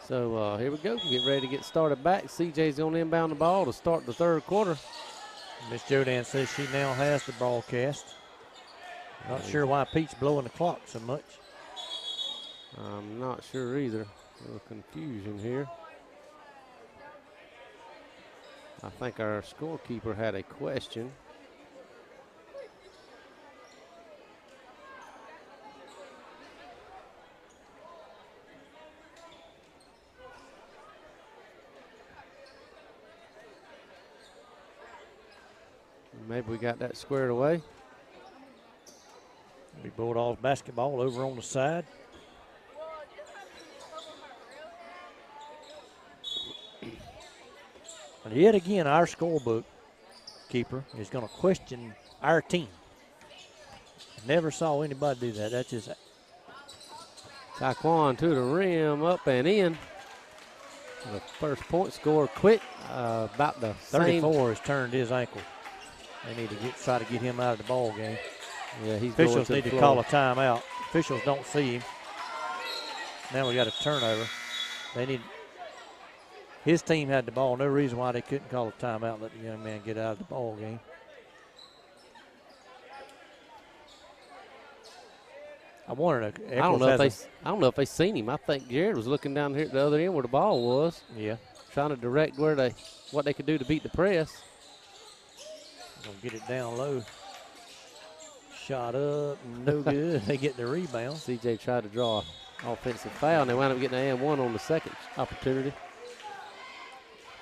So here we go. Get ready to get started back. CJ's going to inbound the ball to start the third quarter. Miss Jodan says she now has the broadcast. Not sure why Pete's blowing the clock so much. I'm not sure either. A little confusion here. I think our scorekeeper had a question. Maybe we got that squared away. We Bulldogs basketball over on the side. And yet again, our scorebook keeper is going to question our team. Never saw anybody do that. That's just Taekwon to the rim, up and in. The first point score quick. About the 34 same. has turned his ankle. They need to try to get him out of the ball game. Yeah, he's Officials going need to to call a timeout. Officials don't see him. Now we got a turnover. They need. His team had the ball. No reason why they couldn't call a timeout and let the young man get out of the ball game. I wonder. I don't know if they seen him. I think Jared was looking down here at the other end where the ball was. Yeah. Trying to direct what they could do to beat the press. Gonna get it down low. Shot up, no good. They get the rebound. CJ tried to draw an offensive foul, and they wound up getting an and one on the second opportunity.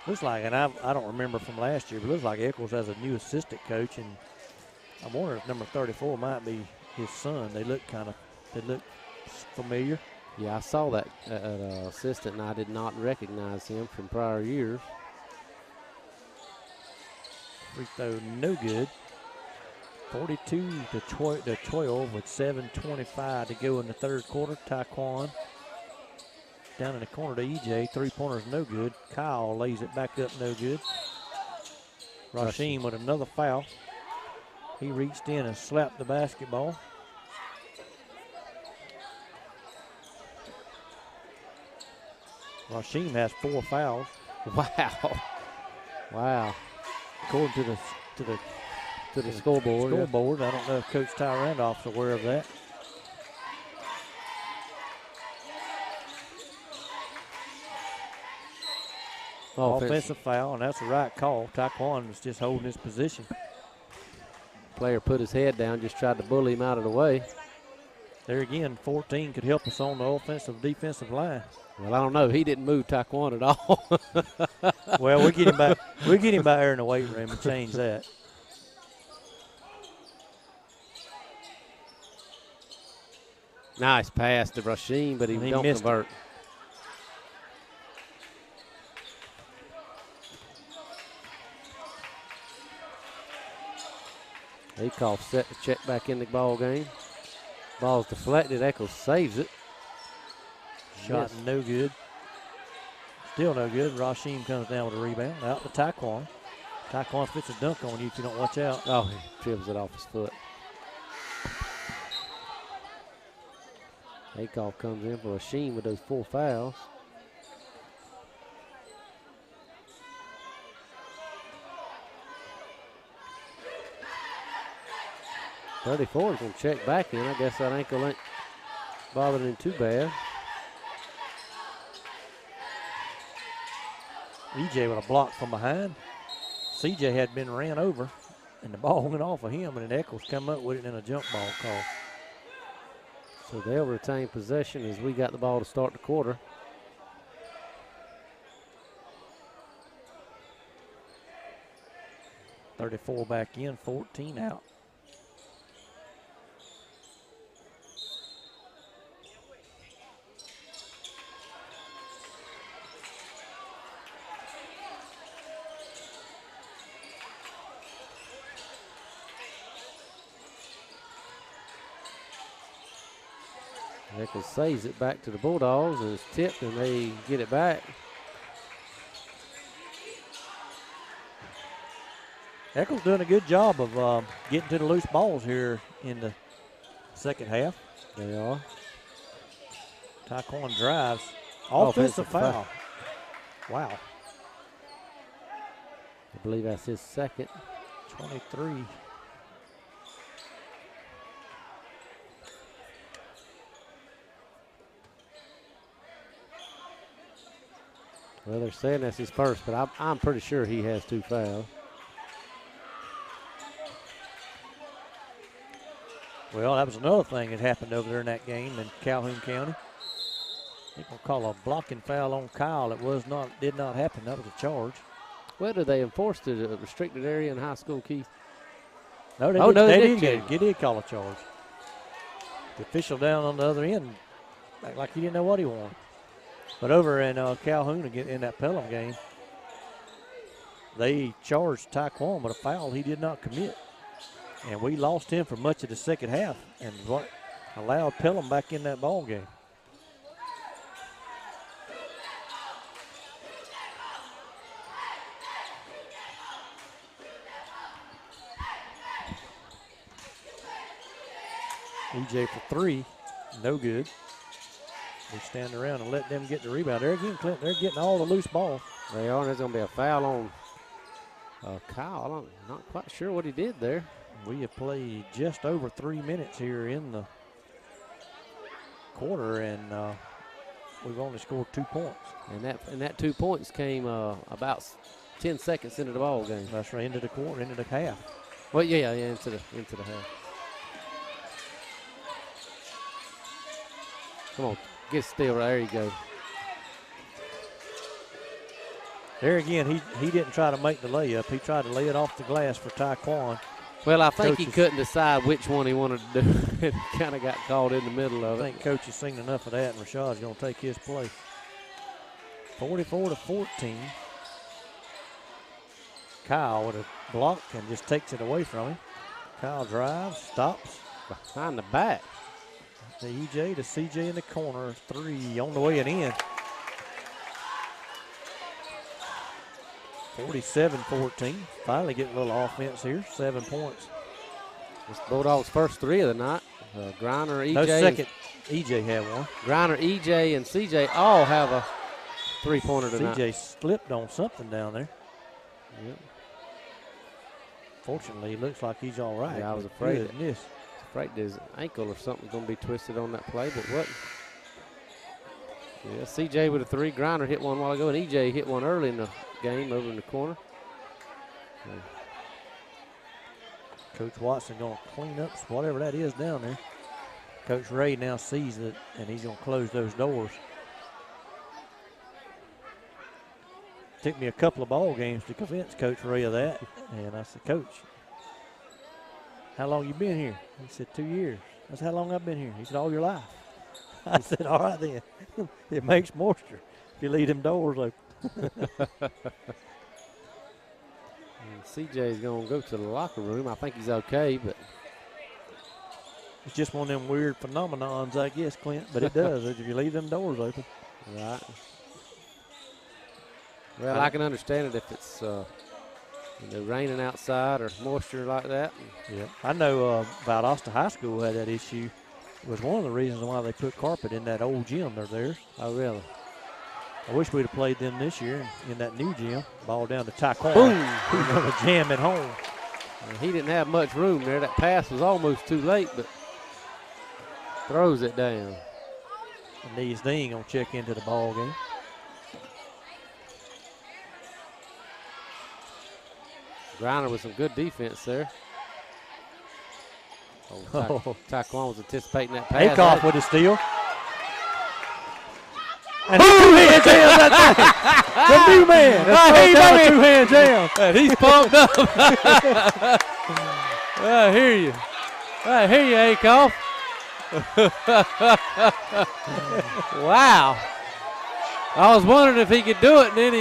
Looks like, and I don't remember from last year, but looks like Echols has a new assistant coach, and I wonder if number 34 might be his son. They look familiar. Yeah, I saw that assistant, and I did not recognize him from prior years. Free throw, no good. 42 to 12 with 7:25 to go in the third quarter. Taekwon down in the corner to EJ. Three-pointer's no good. Kyle lays it back up, no good. Rasheem with another foul. He reached in and slapped the basketball. Rasheem has 4 fouls. Wow. Wow. According to the scoreboard. Scoreboard. I don't know if Coach Ty Randolph's aware of that. Offensive foul, and that's the right call. Taquan was just holding his position. Player put his head down, just tried to bully him out of the way. There again, 14 could help us on the offensive defensive line. Well, I don't know. He didn't move Taquan at all. Well, we'll get him back. We'll get him back there in the weight room and change that. Nice pass to Rasheem, but he don't convert. Echols set to check back in the ball game. Ball's deflected. Echols saves it. Shot no good. Still no good. Rasheem comes down with a rebound. Out to Taquan. Taquan fits a dunk on you if you don't watch out. Oh, he dribbles it off his foot. Echols comes in for Rasheem with those 4 fouls. .34 is going to check back in. I guess that ankle ain't bothering him too bad. EJ with a block from behind. CJ had been ran over, and the ball went off of him, and then Echols come up with it in a jump ball call. So they'll retain possession as we got the ball to start the quarter. .34 back in, 14 out. Echols saves it back to the Bulldogs, and it's tipped, and they get it back. Echols doing a good job of getting to the loose balls here in the second half. They are. Taquan drives. Offensive foul. Wow. I believe that's his second. 23. Well, they're saying that's his first, but I'm pretty sure he has 2 fouls. Well, that was another thing that happened over there in that game in Calhoun County. They're going to call a blocking foul on Kyle. It did not happen. That was a charge. Well, did they enforce the restricted area in high school, Keith? No, they did call a charge. The official down on the other end acted like he didn't know what he wanted. But over in Calhoun again in that Pelham game, they charged Taquan with a foul he did not commit. And we lost him for much of the second half and what allowed Pelham back in that ball game. EJ for 3, no good. They stand around and let them get the rebound. There again, Clint, they're getting all the loose balls. They are, and there's going to be a foul on Kyle. I'm not quite sure what he did there. We have played just over 3 minutes here in the quarter, and we've only scored 2 points. And that 2 points came about 10 seconds into the ball game. That's right, into the quarter, into the half. Well, yeah, into the half. Come on, get still. There you go. There again, he didn't try to make the layup. He tried to lay it off the glass for Taquan. Well, I think he couldn't decide which one he wanted to do. It kind of got caught in the middle of it. I think Coach has seen enough of that, and Rashad's going to take his place. 44-14. Kyle with a block and just takes it away from him. Kyle drives, stops. Behind the back. The EJ to CJ in the corner. 3 on the way and in. 47-14. Finally getting a little offense here. 7 points. It's Bulldogs' first 3 of the night. Griner, EJ. No second. EJ had one. Griner, EJ, and CJ all have a three-pointer tonight. CJ slipped on something down there. Yep. Fortunately, it looks like he's all right. Yeah, I was afraid Goodness. his ankle or something's going to be twisted on that play, but wasn't. Yeah, CJ with a 3. Griner hit one while ago, and EJ hit one early in the game over in the corner. Yeah. Coach Watson going to clean up whatever that is down there. Coach Ray now sees it, and he's going to close those doors. Took me a couple of ball games to convince Coach Ray of that. And I said, Coach, how long you been here? He said, 2 years. I said, how long I've been here? He said, all your life. I said, all right then. It makes moisture if you leave them doors open. CJ's going to go to the locker room. I think he's okay, but it's just one of them weird phenomenons, I guess, Clint. But it does if you leave them doors open. Right. Well, I can understand it if it's raining outside or moisture like that. Yeah, I know Valdosta High School had that issue. It was one of the reasons why they put carpet in that old gym of theirs. Oh, really? I wish we'd have played them this year in that new gym. Ball down to Taquan. Boom! He's going to jam it home. He didn't have much room there. That pass was almost too late, but throws it down. And these Dean going to check into the ball game. Griner with some good defense there. Taquan was anticipating that pass. Akoff with a steal. And he two-hand jams that thing. The new man. That's two-hand jam. And he's pumped up. I hear you. I hear you, Akoff. Wow. I was wondering if he could do it, and then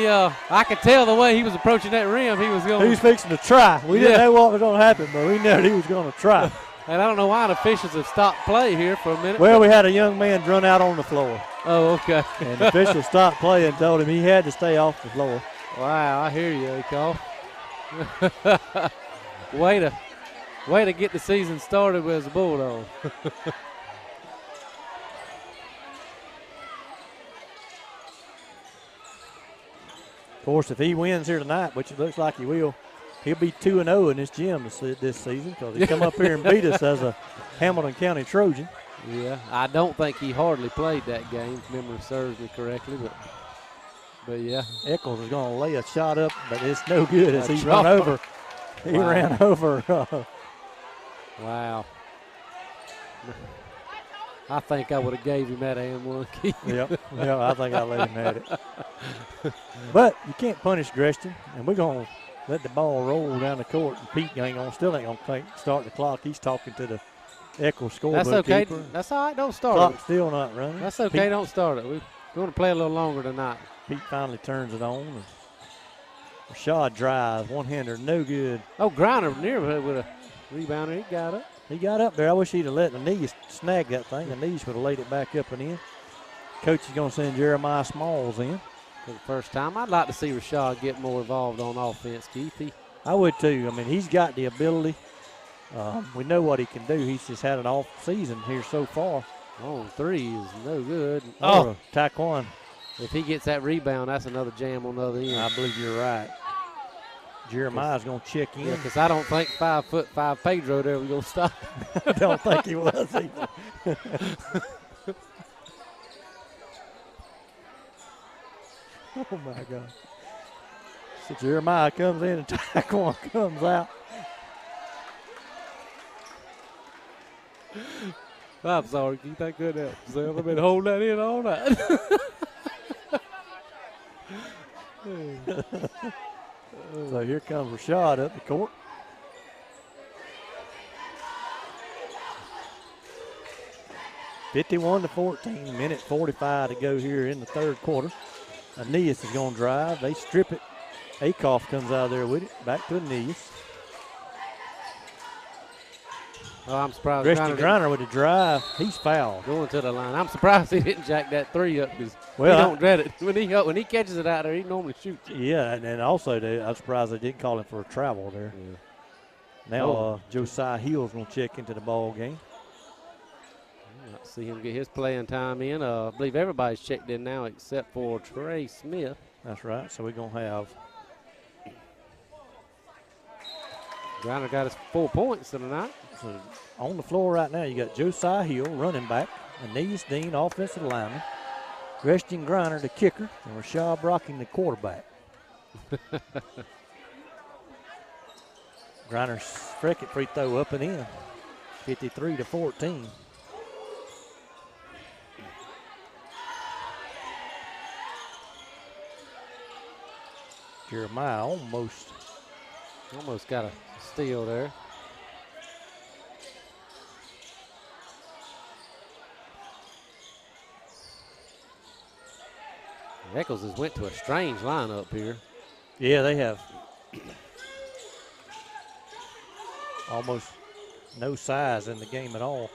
I could tell the way he was approaching that rim, he was going. He was fixing to try. We didn't know what was going to happen, but we knew he was going to try. And I don't know why the officials have stopped play here for a minute. Well, we had a young man run out on the floor. Oh, okay. And the officials stopped play and told him he had to stay off the floor. Wow, I hear you, Akoff. way to get the season started as a Bulldog. Of course, if he wins here tonight, which it looks like he will, he'll be 2-0 in this gym this season because he come up here and beat us as a Hamilton County Trojan. Yeah, I don't think he hardly played that game, if memory serves me correctly, but yeah. Echols is going to lay a shot up, but it's no good as he ran over. He ran over. Wow. I think I would have gave him that and one key. Yep, I think I let him have it. But you can't punish Gresham, and we're going to let the ball roll down the court. And Pete still ain't going to start the clock. He's talking to the Echols scorebook. That's okay. Keeper. That's all right. Don't start Clock's it. still not running. That's okay. Pete, don't start it. We're going to play a little longer tonight. Pete finally turns it on. And Rashad drives, one-hander, no good. Oh, Griner near with a rebounder. He got it. He got up there. I wish he'd have let the knees snag that thing. The knees would have laid it back up and in. Coach is going to send Jeremiah Smalls in. For the first time. I'd like to see Rashad get more involved on offense, Keith. I would too. I mean, he's got the ability. We know what he can do. He's just had an off season here so far. Oh, 3 is no good. Oh, Taquan. If he gets that rebound, that's another jam on the other end. I believe you're right. Jeremiah's going to check in. Yeah, because I don't think 5'5" Pedro there was going to stop. I don't think he was either. Oh, my God. So Jeremiah comes in and Taquan comes out. I'm sorry, Keith. I couldn't help myself. I've been holding that in all night. So here comes Rashad up the court. (51-14), minute 45 to go here in the third quarter. Aeneas is going to drive. They strip it. Akoff comes out of there with it. Back to Aeneas. Oh, I'm surprised. Christian Griner with the drive. He's fouled. Going to the line. I'm surprised he didn't jack that 3 up because he don't dread it. When he catches it out there, he normally shoots it. Yeah, and also I'm surprised they didn't call him for a travel there. Yeah. Now Josiah Hill's going to check into the ball game. see him get his playing time in. I believe everybody's checked in now except for Trey Smith. That's right. So we're going to have Griner got his 4 points tonight. so on the floor right now. You got Josiah Hill, running back, Aeneas Dean, offensive lineman, Gresham Griner, the kicker, and Rashad Brocking, the quarterback. Griner's second free throw up and in, 53-14. Jeremiah almost got a steal there. Echols has went to a strange lineup here. Yeah, they have. Almost no size in the game at all.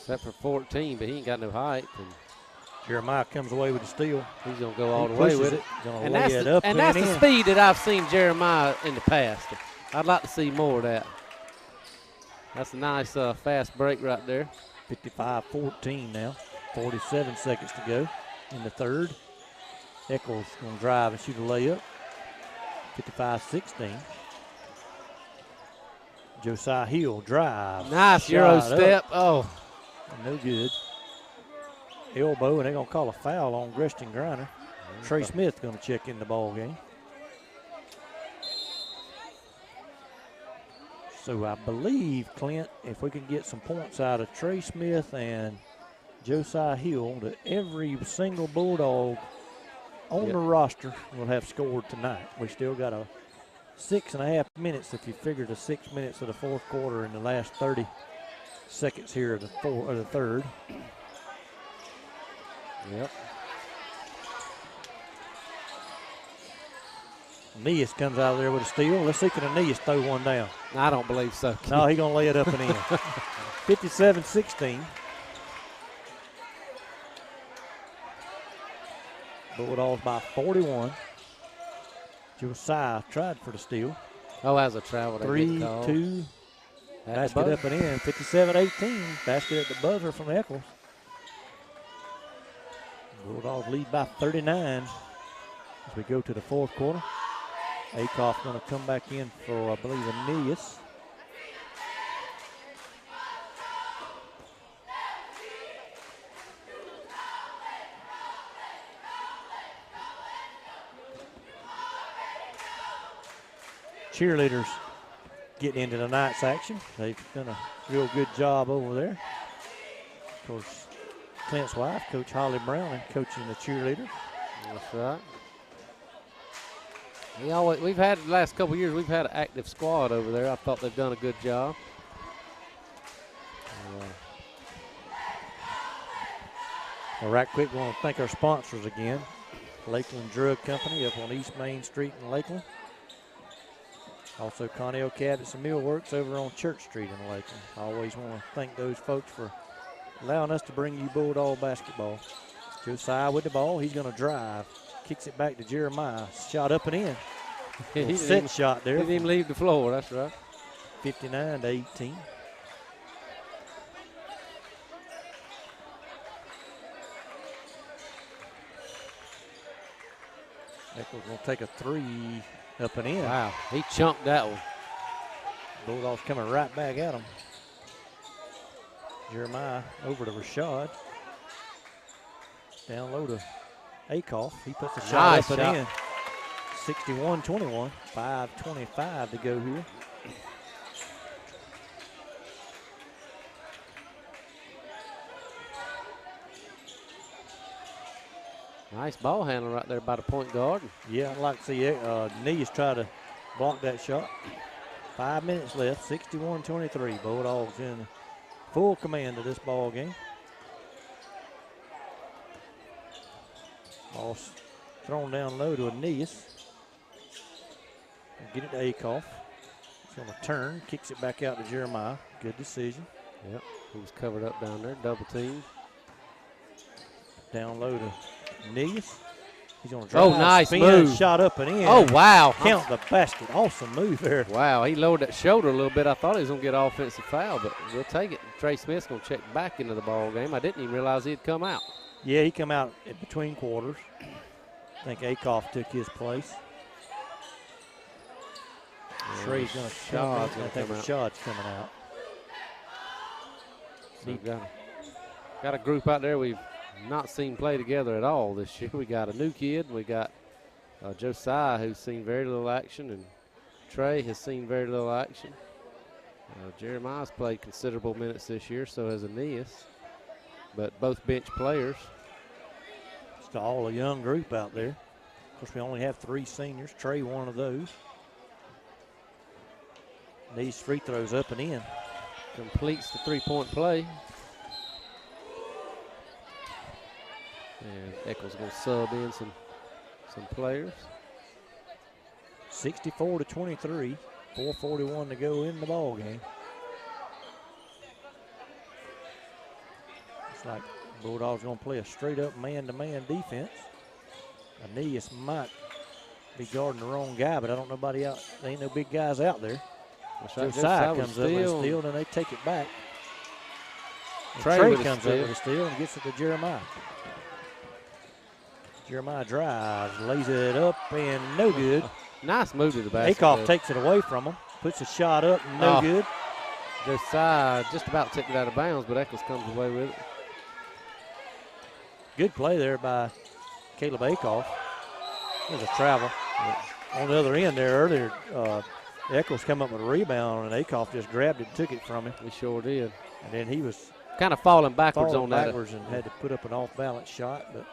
Except for 14, but he ain't got no height. And Jeremiah comes away with the steal. he's going to go all the way with it. And that's the speed that I've seen Jeremiah in the past. I'd like to see more of that. That's a nice fast break right there. 55-14 now. 47 seconds to go in the third. Echols going to drive and shoot a layup. 55-16. Josiah Hill drive. Nice Euro step. Oh. No good. Elbow, and they're going to call a foul on Gresham Griner. Trey Smith going to check in the ball game. So I believe, Clint, if we can get some points out of Trey Smith and Josiah Hill, that every single Bulldog on the roster will have scored tonight. We still got a 6.5 minutes if you figure the 6 minutes of the fourth quarter in the last 30 seconds here of the third. Yep. Aeneas comes out of there with a steal. Let's see, can Aeneas throw one down? I don't believe so. No, he's going to lay it up and in. 57-16. Bulldogs by 41. Josiah tried for the steal. Oh, as a travel. 3-2. Basket up and in. 57-18. Basket at the buzzer from Echols. Bulldogs lead by 39 as we go to the fourth quarter. Acoff going to come back in for, I believe, Aeneas. Cheerleaders getting into tonight's action. They've done a real good job over there. Of course, Clint's wife, Coach Holly Brown, and coaching the cheerleaders. That's right. We've had the last couple of years, we've had an active squad over there. I thought they've done a good job. Well, right quick, we want to thank our sponsors again. Lakeland Drug Company up on East Main Street in Lakeland. Also, Connell Cabinets and Millworks over on Church Street in Lakeland. I always want to thank those folks for allowing us to bring you Bulldog basketball. Josiah with the ball. He's going to drive. Kicks it back to Jeremiah. Shot up and in. He set shot there. He didn't even leave the floor. That's right. 59-18. Echols going to take a three up and in. Wow, he chunked that one. Bulldogs coming right back at him. Jeremiah over to Rashad. Down low to Acoff. He puts a shot up and in. 61-21. 5:25 to go here. Nice ball handle right there by the point guard. Yeah, I'd like to see Knees try to block that shot. 5 minutes left, 61-23. Bulldogs in full command of this ball game. Ball thrown down low to Aeneas. Get it to Acoff. He's going to turn, kicks it back out to Jeremiah. Good decision. Yep, he was covered up down there, double team. Down low to Aeneas. He's going to drive, nice spin, move. shot up and in. Oh, wow. Count the basket. Awesome move there. Wow, he lowered that shoulder a little bit. I thought he was going to get an offensive foul, but we'll take it. Trey Smith's going to check back into the ball game. I didn't even realize he'd come out. Yeah, he come out in between quarters. I think Acoff took his place. Trey's going to shot. I think the shot's coming out. So got a group out there we've not seen play together at all this year. We got a new kid. We got Josiah, who's seen very little action, and Trey has seen very little action. Jeremiah's played considerable minutes this year, so has Aeneas, but both bench players. It's all a young group out there. Of course, we only have 3 seniors. Trey, one of those. These free throws up and in. Completes the three-point play. And Echols going to sub in some players. 64-23, 4:41 to go in the ball game. Looks like Bulldogs going to play a straight-up man-to-man defense. Aeneas might be guarding the wrong guy, but I don't know nobody out. There ain't no big guys out there. Josiah comes up with a steal, and they take it back. Trey comes up with a steal and gets it to Jeremiah. Jeremiah drives, lays it up, and no good. Nice move to the basket. Acoff takes it away from him, puts a shot up, no good. Josiah just about tipped it out of bounds, but Echols comes away with it. Good play there by Caleb Acoff. There's a travel. On the other end there earlier, Echols come up with a rebound, and Acoff just grabbed it and took it from him. He sure did. And then he was kind of falling backwards on that. And had to put up an off-balance shot, but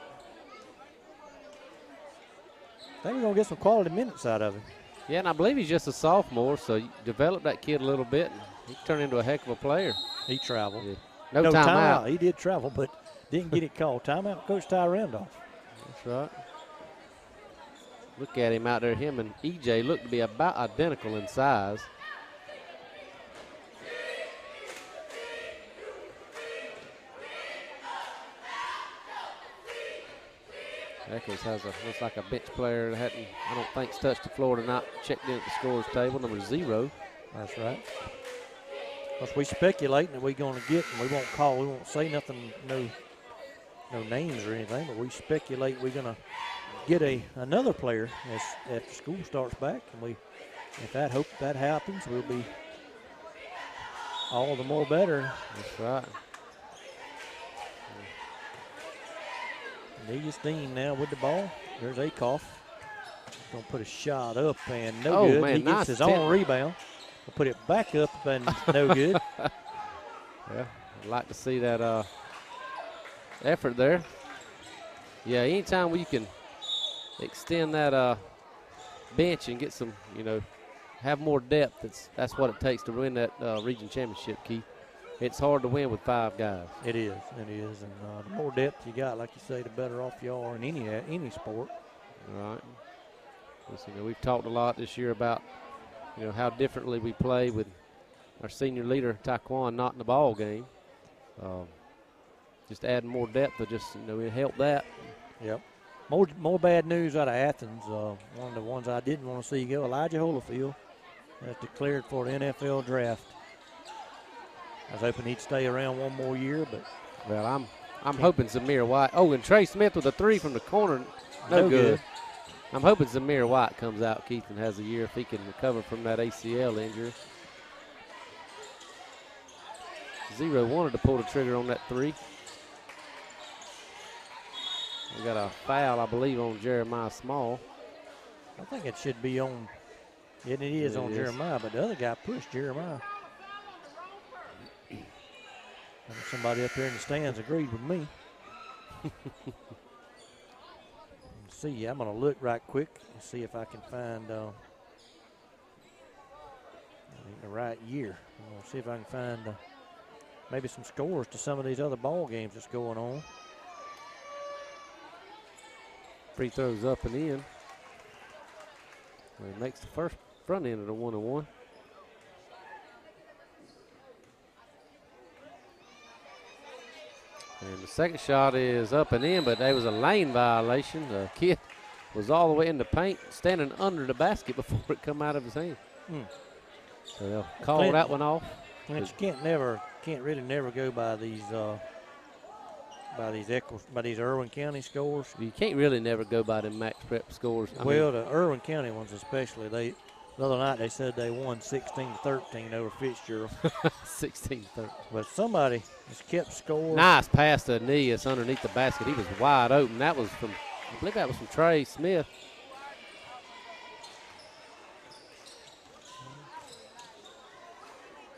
I think we're going to get some quality minutes out of him. Yeah, and I believe he's just a sophomore, so you develop that kid a little bit, and he turned into a heck of a player. He traveled. Yeah. No timeout. He did travel, but didn't get it called. Timeout, Coach Ty Randolph. That's right. Look at him out there. Him and EJ look to be about identical in size. Echols has looks like a bench player that hadn't, I don't think, touched the floor tonight. Checked in at the scorer's table, number 0. That's right. Because we speculating that we're going to get, and we won't say nothing, no names or anything, but we speculate we're going to get another player after school starts back, and if that happens, we'll be all the more better. That's right. Aeneas Dean now with the ball. There's Acoff. Going to put a shot up and no good. Man, he gets his own rebound. He'll put it back up and no good. Yeah, I'd like to see that effort there. Yeah, anytime we can extend that bench and get some, have more depth, that's what it takes to win that region championship, Keith. It's hard to win with 5 guys. It is. And the more depth you got, like you say, the better off you are in any sport. All right. We've talked a lot this year about, how differently we play with our senior leader, Taekwon, not in the ball game. Just adding more depth will just, it help that. Yep. More bad news out of Athens. One of the ones I didn't want to see go, Elijah Holyfield has declared for the NFL draft. I was hoping he'd stay around one more year, but well, I'm hoping Zamir White. Oh, and Trey Smith with a 3 from the corner, no good. I'm hoping Zamir White comes out, Keith, and has a year if he can recover from that ACL injury. 0 wanted to pull the trigger on that 3. We got a foul, I believe, on Jeremiah Small. I think it should be on. It is on Jeremiah, but the other guy pushed Jeremiah. Somebody up here in the stands agreed with me. See, I'm going to look right quick and see if I can find the right year. I'm going to see if I can find maybe some scores to some of these other ball games that's going on. Free throws up and in. Well, he makes the first front end of the 1-on-1. And the second shot is up and in, but there was a lane violation. The kid was all the way in the paint, standing under the basket before it come out of his hand. So they'll call that one off. Clint, you can't really never go by these Irwin County scores. You can't really never go by them max prep scores. The Irwin County ones especially. The other night they said they won 16-13 over Fitzgerald. 16-13. But somebody has kept score. Nice pass to Aeneas underneath the basket. He was wide open. That was from, I believe that was from Trey Smith.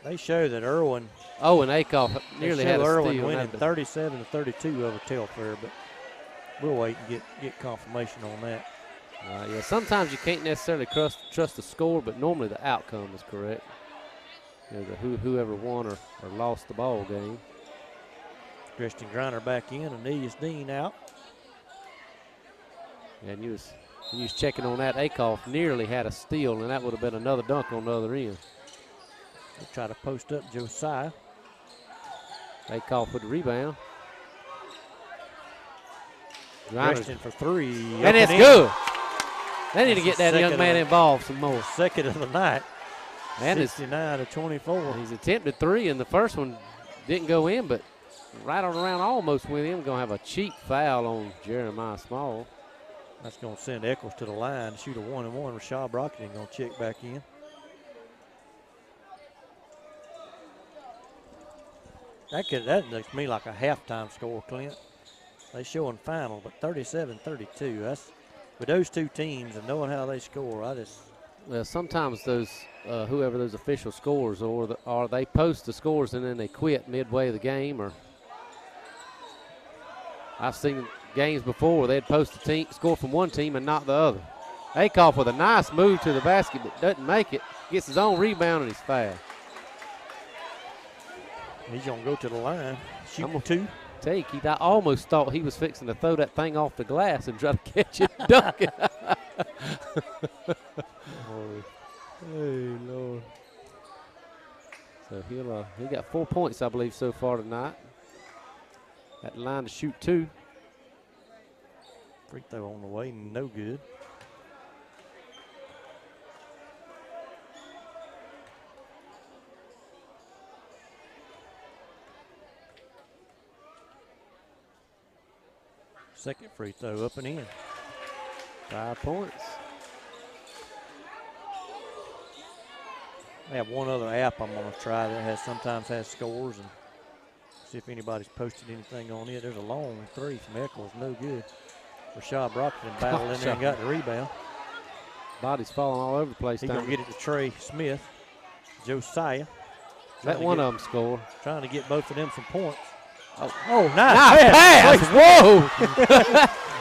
They show that Irwin. Oh, and Akoff nearly had a Irwin steal. winning 37-32 over Telfair, but we'll wait and get confirmation on that. Yeah, sometimes you can't necessarily trust the score, but normally the outcome is correct. You know, whoever won or lost the ball game. Christian Griner back in, Aeneas Dean out. And you was checking on that. Akoff nearly had a steal, and that would have been another dunk on the other end. They try to post up Josiah. Akoff with the rebound. Christian for three. And it's good. They need to get that young man involved some more. Second of the night. And 69-24. He's attempted three, and the first one didn't go in, but right on around almost went in. Going to have a cheap foul on Jeremiah Small. That's going to send Echols to the line to shoot a 1-and-1. Rashad Brockton going to check back in. That looks to me like a halftime score, Clint. They showing final, but 37-32. That's with those two teams and knowing how they score. Well, sometimes those whoever those official scores or they post the scores and then they quit midway of the game. Or I've seen games before where they'd post the score from one team and not the other. Akoff with a nice move to the basket, but doesn't make it. Gets his own rebound and he's fouled. He's going to go to the line. Shoot two. I almost thought he was fixing to throw that thing off the glass and try to catch it and dunk it. Hey, Lord. So he got 4 points, I believe, so far tonight. At the line to shoot two. Free throw on the way, no good. Second free throw up and in. 5 points. I have one other app I'm going to try that sometimes has scores and see if anybody's posted anything on it. There's a long three from Echols, no good. Rashad Brockton battled in there and got the rebound. Body's falling all over the place. He's going to get it to Trey Smith. Josiah. Let one of them score. Trying to get both of them some points. Oh, nice pass. Whoa.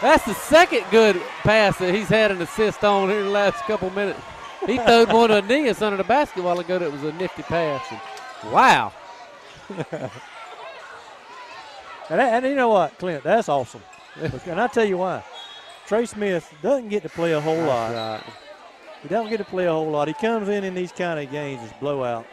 That's the second good pass that he's had an assist on here in the last couple minutes. He throwed one to Aeneas under the basket a while ago. That was a nifty pass. And wow. and you know what, Clint, that's awesome. And I'll tell you why. Trey Smith doesn't get to play a whole lot. Right. He doesn't get to play a whole lot. He comes in these kind of games as blowouts.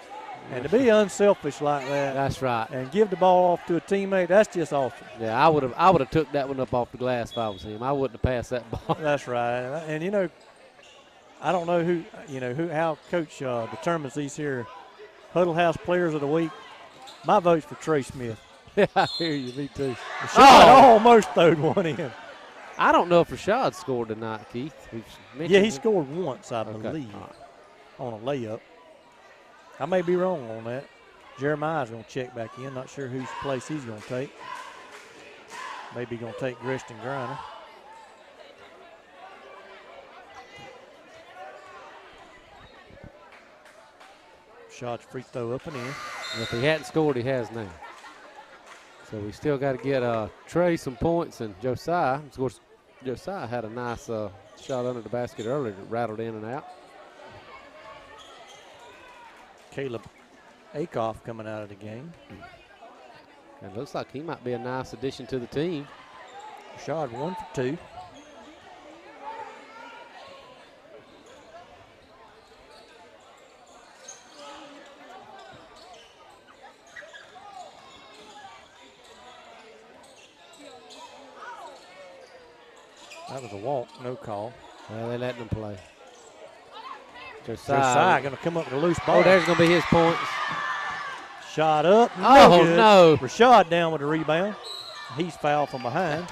And to be unselfish like that, that's right, and give the ball off to a teammate, that's just awesome. Yeah, I would have took that one up off the glass if I was him. I wouldn't have passed that ball. That's right. And you know, I don't know how Coach determines these here Huddle House Players of the Week. My vote's for Trey Smith. Yeah, I hear you. Me too. Rashad almost throwed one in. I don't know if Rashad scored tonight, Keith. Yeah, he scored once, I believe, on a layup. I may be wrong on that. Jeremiah's going to check back in. Not sure whose place he's going to take. Maybe going to take Christian Griner. Shot's free throw up and in. If he hadn't scored, he has now. So we still got to get Trey some points and Josiah. Of course, Josiah had a nice shot under the basket earlier that rattled in and out. Caleb Akoff coming out of the game. And looks like he might be a nice addition to the team. Rashad 1 for 2. That was a walk, no call. Well, they letting them play. Josiah going to come up with a loose ball. Oh, there's going to be his points. Shot up. Oh, good. no. Rashad down with the rebound. He's fouled from behind.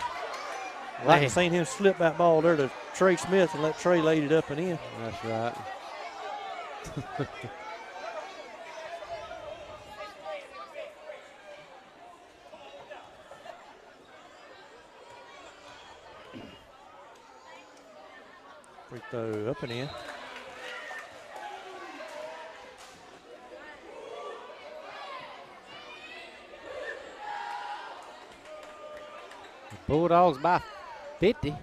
I'd like to seen him slip that ball there to Trey Smith and let Trey laid it up and in. That's right. Free throw up and in. Bulldogs by 50.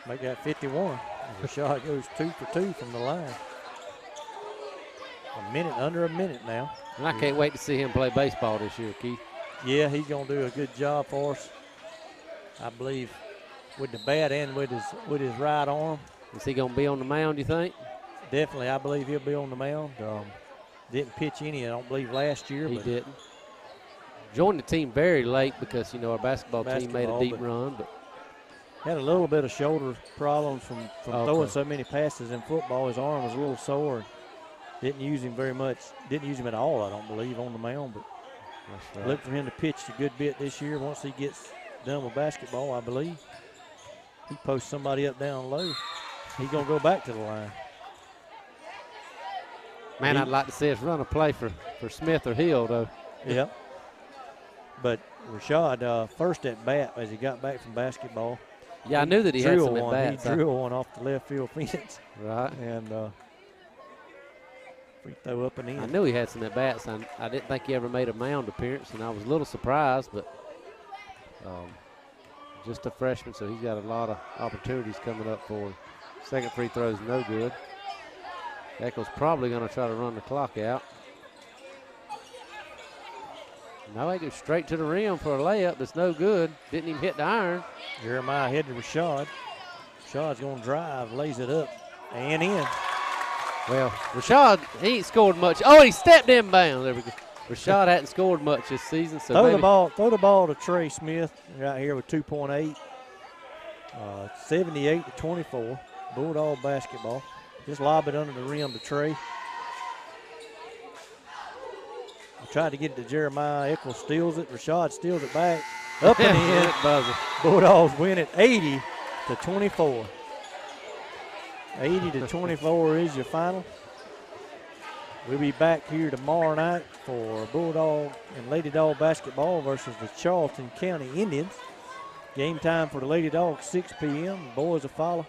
Make that 51. Rashad goes 2 for 2 from the line. Under a minute now. And I can't wait to see him play baseball this year, Keith. Yeah, he's going to do a good job for us. I believe with the bat and with his right arm. Is he going to be on the mound, you think? Definitely, I believe he'll be on the mound. Didn't pitch any, I don't believe, last year. He didn't. Joined the team very late because, you know, our basketball team made a deep run. But had a little bit of shoulder problems from throwing so many passes in football. His arm was a little sore. Didn't use him very much. Didn't use him at all, I don't believe, on the mound. But that's right. Look for him to pitch a good bit this year once he gets done with basketball, I believe. He posts somebody up down low. He's going to go back to the line. Man, I'd like to see us run a play for Smith or Hill, though. Yep. But Rashad, first at bat as he got back from basketball. Yeah, I knew that he had some at bats. He drew one off the left field fence. Right. And free throw up and in. I knew he had some at bats. I didn't think he ever made a mound appearance, and I was a little surprised, but just a freshman, so he's got a lot of opportunities coming up for him. Second free throw is no good. Echols probably going to try to run the clock out. No, he goes straight to the rim for a layup that's no good. Didn't even hit the iron. Jeremiah headed to Rashad. Rashad's going to drive, lays it up, and in. Well, Rashad, he ain't scored much. Oh, he stepped in bounds. There we go. Rashad hadn't scored much this season. So throw the ball to Trey Smith right here with 2.8. 78-24. Bulldog basketball. Just lob it under the rim to Trey. Tried to get it to Jeremiah. Echols steals it. Rashad steals it back. Up and in. Buzzer. Bulldogs win it 80-24. 80-24 is your final. We'll be back here tomorrow night for Bulldog and Lady Dog basketball versus the Charlton County Indians. Game time for the Lady Dogs, 6 p.m. Boys will follow.